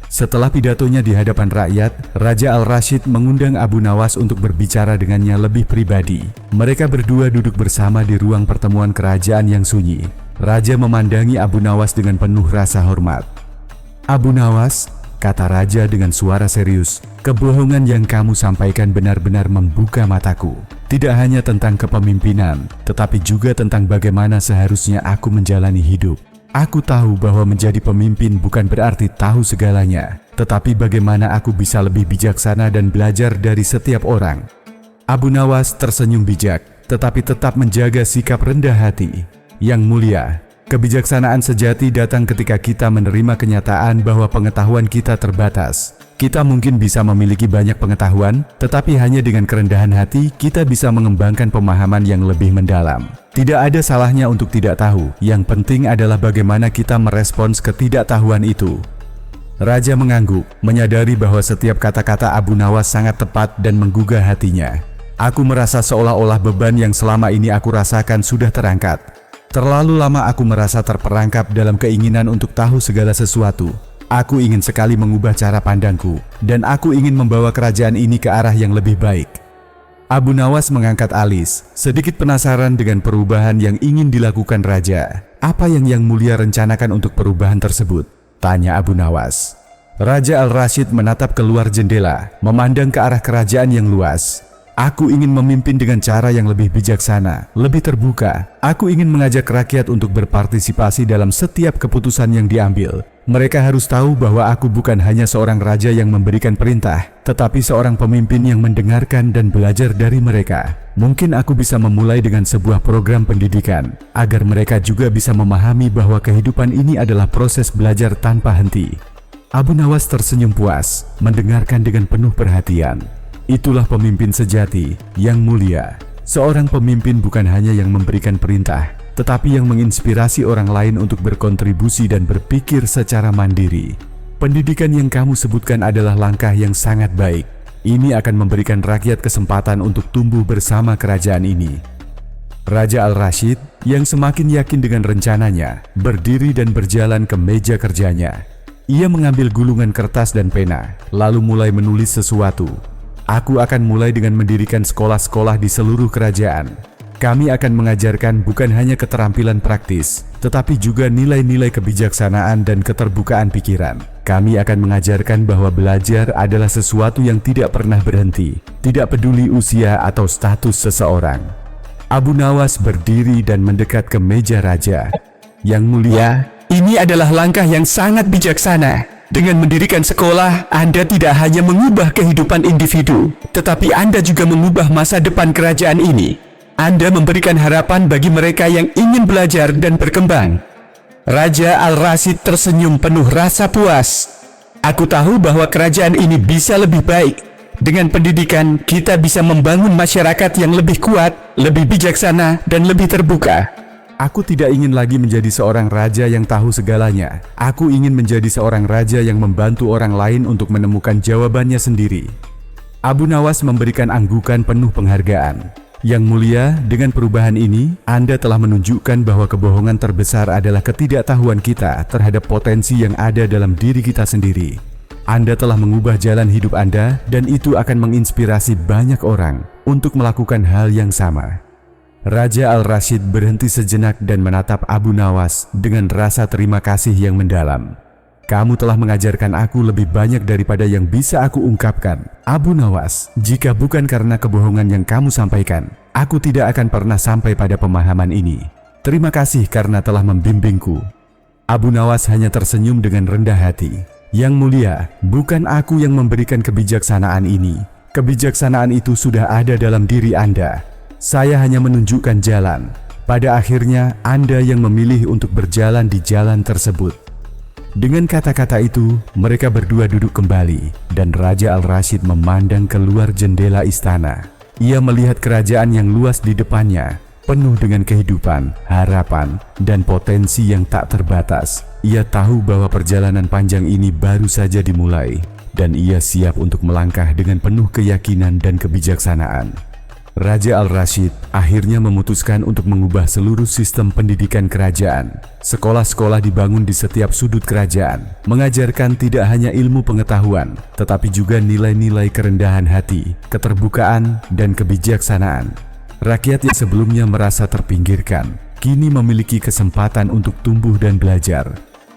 Setelah pidatonya di hadapan rakyat, Raja Al-Rashid mengundang Abu Nawas untuk berbicara dengannya lebih pribadi. Mereka berdua duduk bersama di ruang pertemuan kerajaan yang sunyi. Raja memandangi Abu Nawas dengan penuh rasa hormat. "Abu Nawas," kata raja dengan suara serius, "kebohongan yang kamu sampaikan benar-benar membuka mataku. Tidak hanya tentang kepemimpinan, tetapi juga tentang bagaimana seharusnya aku menjalani hidup. Aku tahu bahwa menjadi pemimpin bukan berarti tahu segalanya, tetapi bagaimana aku bisa lebih bijaksana dan belajar dari setiap orang." Abu Nawas tersenyum bijak, tetapi tetap menjaga sikap rendah hati. "Yang mulia, kebijaksanaan sejati datang ketika kita menerima kenyataan bahwa pengetahuan kita terbatas. Kita mungkin bisa memiliki banyak pengetahuan, tetapi hanya dengan kerendahan hati kita bisa mengembangkan pemahaman yang lebih mendalam. Tidak ada salahnya untuk tidak tahu, yang penting adalah bagaimana kita merespons ketidaktahuan itu." Raja mengangguk, menyadari bahwa setiap kata-kata Abu Nawas sangat tepat dan menggugah hatinya. "Aku merasa seolah-olah beban yang selama ini aku rasakan sudah terangkat. Terlalu lama aku merasa terperangkap dalam keinginan untuk tahu segala sesuatu. Aku ingin sekali mengubah cara pandangku, dan aku ingin membawa kerajaan ini ke arah yang lebih baik." Abu Nawas mengangkat alis, sedikit penasaran dengan perubahan yang ingin dilakukan raja. "Apa yang mulia rencanakan untuk perubahan tersebut?" tanya Abu Nawas. Raja Al-Rashid menatap keluar jendela, memandang ke arah kerajaan yang luas. "Aku ingin memimpin dengan cara yang lebih bijaksana, lebih terbuka. Aku ingin mengajak rakyat untuk berpartisipasi dalam setiap keputusan yang diambil. Mereka harus tahu bahwa aku bukan hanya seorang raja yang memberikan perintah, tetapi seorang pemimpin yang mendengarkan dan belajar dari mereka. Mungkin aku bisa memulai dengan sebuah program pendidikan, agar mereka juga bisa memahami bahwa kehidupan ini adalah proses belajar tanpa henti." Abu Nawas tersenyum puas, mendengarkan dengan penuh perhatian. Itulah pemimpin sejati, yang mulia. Seorang pemimpin bukan hanya yang memberikan perintah, tetapi yang menginspirasi orang lain untuk berkontribusi dan berpikir secara mandiri. Pendidikan yang kamu sebutkan adalah langkah yang sangat baik. Ini akan memberikan rakyat kesempatan untuk tumbuh bersama kerajaan ini. Raja Al-Rashid yang semakin yakin dengan rencananya, berdiri dan berjalan ke meja kerjanya. Ia mengambil gulungan kertas dan pena, lalu mulai menulis sesuatu. Aku akan mulai dengan mendirikan sekolah-sekolah di seluruh kerajaan. Kami akan mengajarkan bukan hanya keterampilan praktis, tetapi juga nilai-nilai kebijaksanaan dan keterbukaan pikiran. Kami akan mengajarkan bahwa belajar adalah sesuatu yang tidak pernah berhenti, tidak peduli usia atau status seseorang. Abu Nawas berdiri dan mendekat ke meja raja. Yang mulia, ini adalah langkah yang sangat bijaksana. Dengan mendirikan sekolah, Anda tidak hanya mengubah kehidupan individu, tetapi Anda juga mengubah masa depan kerajaan ini. Anda memberikan harapan bagi mereka yang ingin belajar dan berkembang. Raja Al-Rashid tersenyum penuh rasa puas. Aku tahu bahwa kerajaan ini bisa lebih baik. Dengan pendidikan, kita bisa membangun masyarakat yang lebih kuat, lebih bijaksana, dan lebih terbuka. Aku tidak ingin lagi menjadi seorang raja yang tahu segalanya. Aku ingin menjadi seorang raja yang membantu orang lain untuk menemukan jawabannya sendiri. Abu Nawas memberikan anggukan penuh penghargaan. Yang mulia, dengan perubahan ini, Anda telah menunjukkan bahwa kebohongan terbesar adalah ketidaktahuan kita terhadap potensi yang ada dalam diri kita sendiri. Anda telah mengubah jalan hidup Anda, dan itu akan menginspirasi banyak orang untuk melakukan hal yang sama. Raja Al-Rashid berhenti sejenak dan menatap Abu Nawas dengan rasa terima kasih yang mendalam. Kamu telah mengajarkan aku lebih banyak daripada yang bisa aku ungkapkan. Abu Nawas, jika bukan karena kebohongan yang kamu sampaikan, aku tidak akan pernah sampai pada pemahaman ini. Terima kasih karena telah membimbingku. Abu Nawas hanya tersenyum dengan rendah hati. Yang mulia, bukan aku yang memberikan kebijaksanaan ini. Kebijaksanaan itu sudah ada dalam diri Anda. Saya hanya menunjukkan jalan. Pada akhirnya, Anda yang memilih untuk berjalan di jalan tersebut. Dengan kata-kata itu, mereka berdua duduk kembali, dan Raja Al-Rashid memandang keluar jendela istana. Ia melihat kerajaan yang luas di depannya, penuh dengan kehidupan, harapan, dan potensi yang tak terbatas. Ia tahu bahwa perjalanan panjang ini baru saja dimulai, dan ia siap untuk melangkah dengan penuh keyakinan dan kebijaksanaan. Raja Al-Rashid akhirnya memutuskan untuk mengubah seluruh sistem pendidikan kerajaan. Sekolah-sekolah dibangun di setiap sudut kerajaan, mengajarkan tidak hanya ilmu pengetahuan, tetapi juga nilai-nilai kerendahan hati, keterbukaan, dan kebijaksanaan. Rakyat yang sebelumnya merasa terpinggirkan, kini memiliki kesempatan untuk tumbuh dan belajar.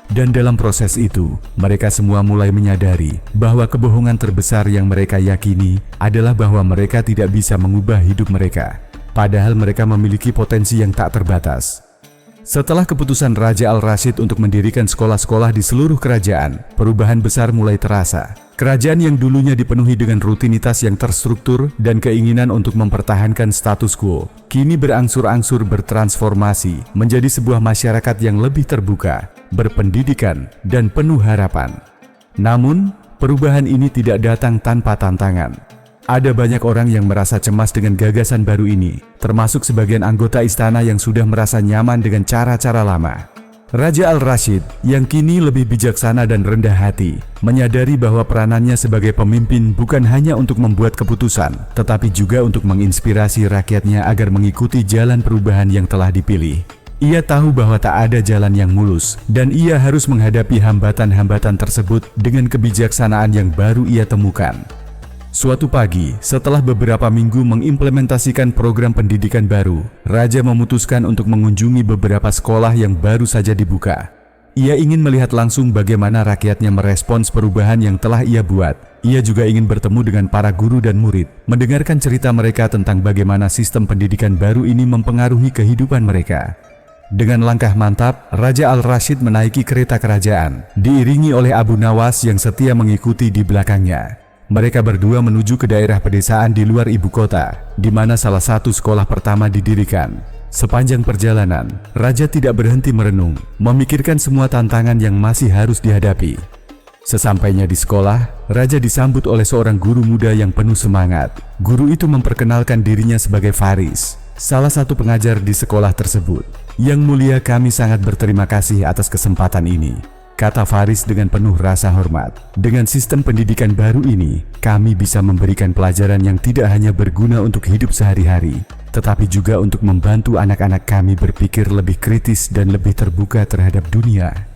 Dan dalam proses itu, mereka semua mulai menyadari bahwa kebohongan terbesar yang mereka yakini adalah bahwa mereka tidak bisa mengubah hidup mereka, padahal mereka memiliki potensi yang tak terbatas. Setelah keputusan Raja Al-Rashid untuk mendirikan sekolah-sekolah di seluruh kerajaan, perubahan besar mulai terasa. Kerajaan yang dulunya dipenuhi dengan rutinitas yang terstruktur dan keinginan untuk mempertahankan status quo, kini berangsur-angsur bertransformasi menjadi sebuah masyarakat yang lebih terbuka, berpendidikan, dan penuh harapan. Namun, perubahan ini tidak datang tanpa tantangan. Ada banyak orang yang merasa cemas dengan gagasan baru ini, termasuk sebagian anggota istana yang sudah merasa nyaman dengan cara-cara lama. Raja Al-Rashid, yang kini lebih bijaksana dan rendah hati, menyadari bahwa peranannya sebagai pemimpin bukan hanya untuk membuat keputusan, tetapi juga untuk menginspirasi rakyatnya agar mengikuti jalan perubahan yang telah dipilih. Ia tahu bahwa tak ada jalan yang mulus, dan ia harus menghadapi hambatan-hambatan tersebut dengan kebijaksanaan yang baru ia temukan. Suatu pagi, setelah beberapa minggu mengimplementasikan program pendidikan baru, Raja memutuskan untuk mengunjungi beberapa sekolah yang baru saja dibuka. Ia ingin melihat langsung bagaimana rakyatnya merespons perubahan yang telah ia buat. Ia juga ingin bertemu dengan para guru dan murid, mendengarkan cerita mereka tentang bagaimana sistem pendidikan baru ini mempengaruhi kehidupan mereka. Dengan langkah mantap, Raja Al-Rashid menaiki kereta kerajaan, diiringi oleh Abu Nawas yang setia mengikuti di belakangnya. Mereka berdua menuju ke daerah pedesaan di luar ibu kota, di mana salah satu sekolah pertama didirikan. Sepanjang perjalanan, Raja tidak berhenti merenung, memikirkan semua tantangan yang masih harus dihadapi. Sesampainya di sekolah, Raja disambut oleh seorang guru muda yang penuh semangat. Guru itu memperkenalkan dirinya sebagai Faris, salah satu pengajar di sekolah tersebut. Yang mulia, kami sangat berterima kasih atas kesempatan ini, kata Faris dengan penuh rasa hormat. Dengan sistem pendidikan baru ini, kami bisa memberikan pelajaran yang tidak hanya berguna untuk hidup sehari-hari, tetapi juga untuk membantu anak-anak kami berpikir lebih kritis dan lebih terbuka terhadap dunia.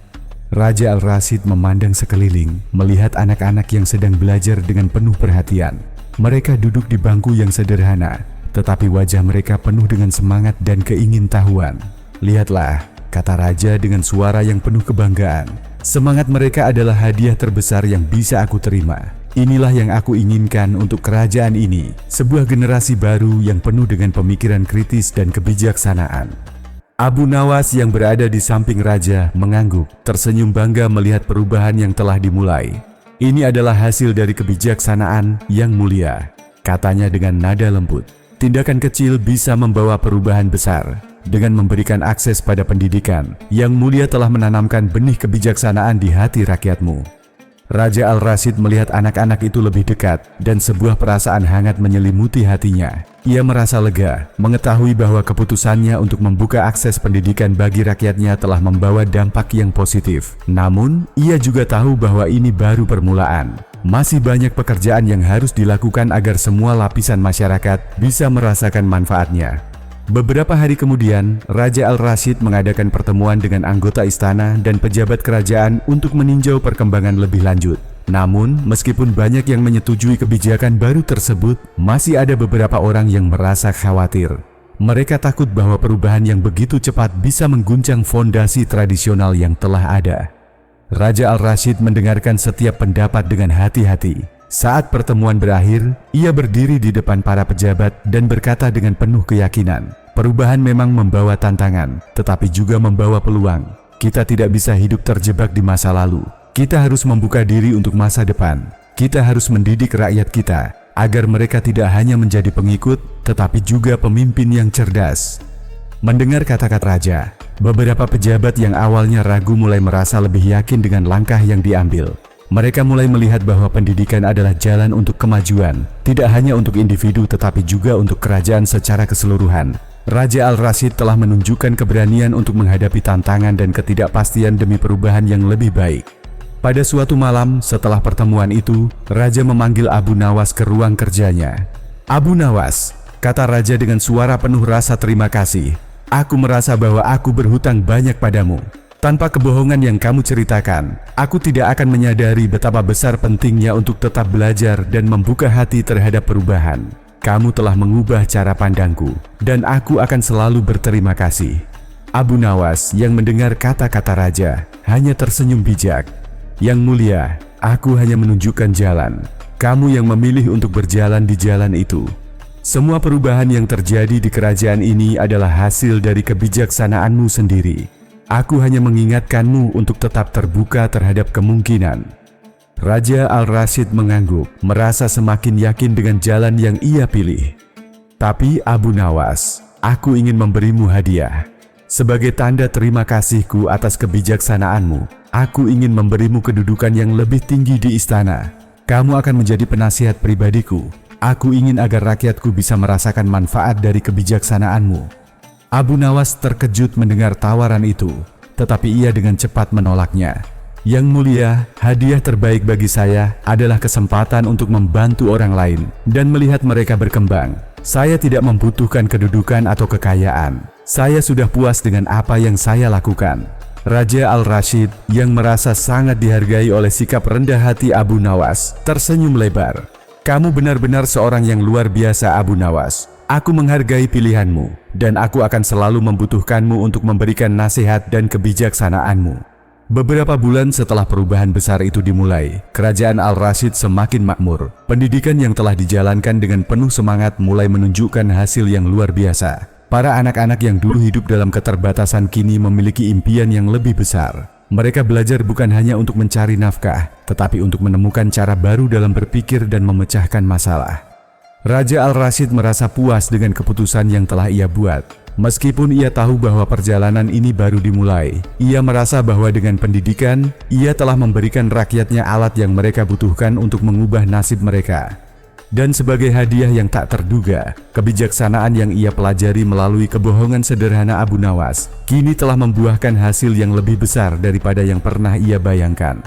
Raja Al-Rashid memandang sekeliling, melihat anak-anak yang sedang belajar dengan penuh perhatian. Mereka duduk di bangku yang sederhana, tetapi wajah mereka penuh dengan semangat dan keingintahuan. "Lihatlah," kata raja dengan suara yang penuh kebanggaan. "Semangat mereka adalah hadiah terbesar yang bisa aku terima. Inilah yang aku inginkan untuk kerajaan ini, sebuah generasi baru yang penuh dengan pemikiran kritis dan kebijaksanaan." Abu Nawas yang berada di samping raja mengangguk, tersenyum bangga melihat perubahan yang telah dimulai. "Ini adalah hasil dari kebijaksanaan yang mulia," katanya dengan nada lembut. "Tindakan kecil bisa membawa perubahan besar. Dengan memberikan akses pada pendidikan, Yang Mulia telah menanamkan benih kebijaksanaan di hati rakyatmu." Raja Al-Rashid melihat anak-anak itu lebih dekat dan sebuah perasaan hangat menyelimuti hatinya. Ia merasa lega, mengetahui bahwa keputusannya untuk membuka akses pendidikan bagi rakyatnya telah membawa dampak yang positif. Namun, ia juga tahu bahwa ini baru permulaan. Masih banyak pekerjaan yang harus dilakukan agar semua lapisan masyarakat bisa merasakan manfaatnya. Beberapa hari kemudian, Raja Al-Rashid mengadakan pertemuan dengan anggota istana dan pejabat kerajaan untuk meninjau perkembangan lebih lanjut. Namun, meskipun banyak yang menyetujui kebijakan baru tersebut, masih ada beberapa orang yang merasa khawatir. Mereka takut bahwa perubahan yang begitu cepat bisa mengguncang fondasi tradisional yang telah ada. Raja Al-Rashid mendengarkan setiap pendapat dengan hati-hati. Saat pertemuan berakhir, ia berdiri di depan para pejabat dan berkata dengan penuh keyakinan, "Perubahan memang membawa tantangan, tetapi juga membawa peluang. Kita tidak bisa hidup terjebak di masa lalu. Kita harus membuka diri untuk masa depan. Kita harus mendidik rakyat kita, agar mereka tidak hanya menjadi pengikut, tetapi juga pemimpin yang cerdas." Mendengar kata-kata raja, beberapa pejabat yang awalnya ragu mulai merasa lebih yakin dengan langkah yang diambil. Mereka mulai melihat bahwa pendidikan adalah jalan untuk kemajuan, tidak hanya untuk individu tetapi juga untuk kerajaan secara keseluruhan. Raja Al-Rashid telah menunjukkan keberanian untuk menghadapi tantangan dan ketidakpastian demi perubahan yang lebih baik. Pada suatu malam setelah pertemuan itu, raja memanggil Abu Nawas ke ruang kerjanya. "Abu Nawas," kata raja dengan suara penuh rasa terima kasih, "aku merasa bahwa aku berhutang banyak padamu. Tanpa kebohongan yang kamu ceritakan, aku tidak akan menyadari betapa besar pentingnya untuk tetap belajar dan membuka hati terhadap perubahan. Kamu telah mengubah cara pandangku, dan aku akan selalu berterima kasih." Abu Nawas yang mendengar kata-kata raja hanya tersenyum bijak. "Yang Mulia, aku hanya menunjukkan jalan. Kamu yang memilih untuk berjalan di jalan itu. Semua perubahan yang terjadi di kerajaan ini adalah hasil dari kebijaksanaanmu sendiri. Aku hanya mengingatkanmu untuk tetap terbuka terhadap kemungkinan." Raja Al-Rashid mengangguk, merasa semakin yakin dengan jalan yang ia pilih. "Tapi Abu Nawas, aku ingin memberimu hadiah. Sebagai tanda terima kasihku atas kebijaksanaanmu, aku ingin memberimu kedudukan yang lebih tinggi di istana. Kamu akan menjadi penasihat pribadiku. Aku ingin agar rakyatku bisa merasakan manfaat dari kebijaksanaanmu." Abu Nawas terkejut mendengar tawaran itu, tetapi ia dengan cepat menolaknya. "Yang Mulia, hadiah terbaik bagi saya adalah kesempatan untuk membantu orang lain dan melihat mereka berkembang. Saya tidak membutuhkan kedudukan atau kekayaan. Saya sudah puas dengan apa yang saya lakukan." Raja Al-Rashid yang merasa sangat dihargai oleh sikap rendah hati Abu Nawas tersenyum lebar. "Kamu benar-benar seorang yang luar biasa, Abu Nawas. Aku menghargai pilihanmu, dan aku akan selalu membutuhkanmu untuk memberikan nasihat dan kebijaksanaanmu." Beberapa bulan setelah perubahan besar itu dimulai, kerajaan Al-Rashid semakin makmur. Pendidikan yang telah dijalankan dengan penuh semangat mulai menunjukkan hasil yang luar biasa. Para anak-anak yang dulu hidup dalam keterbatasan kini memiliki impian yang lebih besar. Mereka belajar bukan hanya untuk mencari nafkah, tetapi untuk menemukan cara baru dalam berpikir dan memecahkan masalah. Raja Al-Rashid merasa puas dengan keputusan yang telah ia buat. Meskipun ia tahu bahwa perjalanan ini baru dimulai, ia merasa bahwa dengan pendidikan, ia telah memberikan rakyatnya alat yang mereka butuhkan untuk mengubah nasib mereka. Dan sebagai hadiah yang tak terduga, kebijaksanaan yang ia pelajari melalui kebohongan sederhana Abu Nawas, kini telah membuahkan hasil yang lebih besar daripada yang pernah ia bayangkan.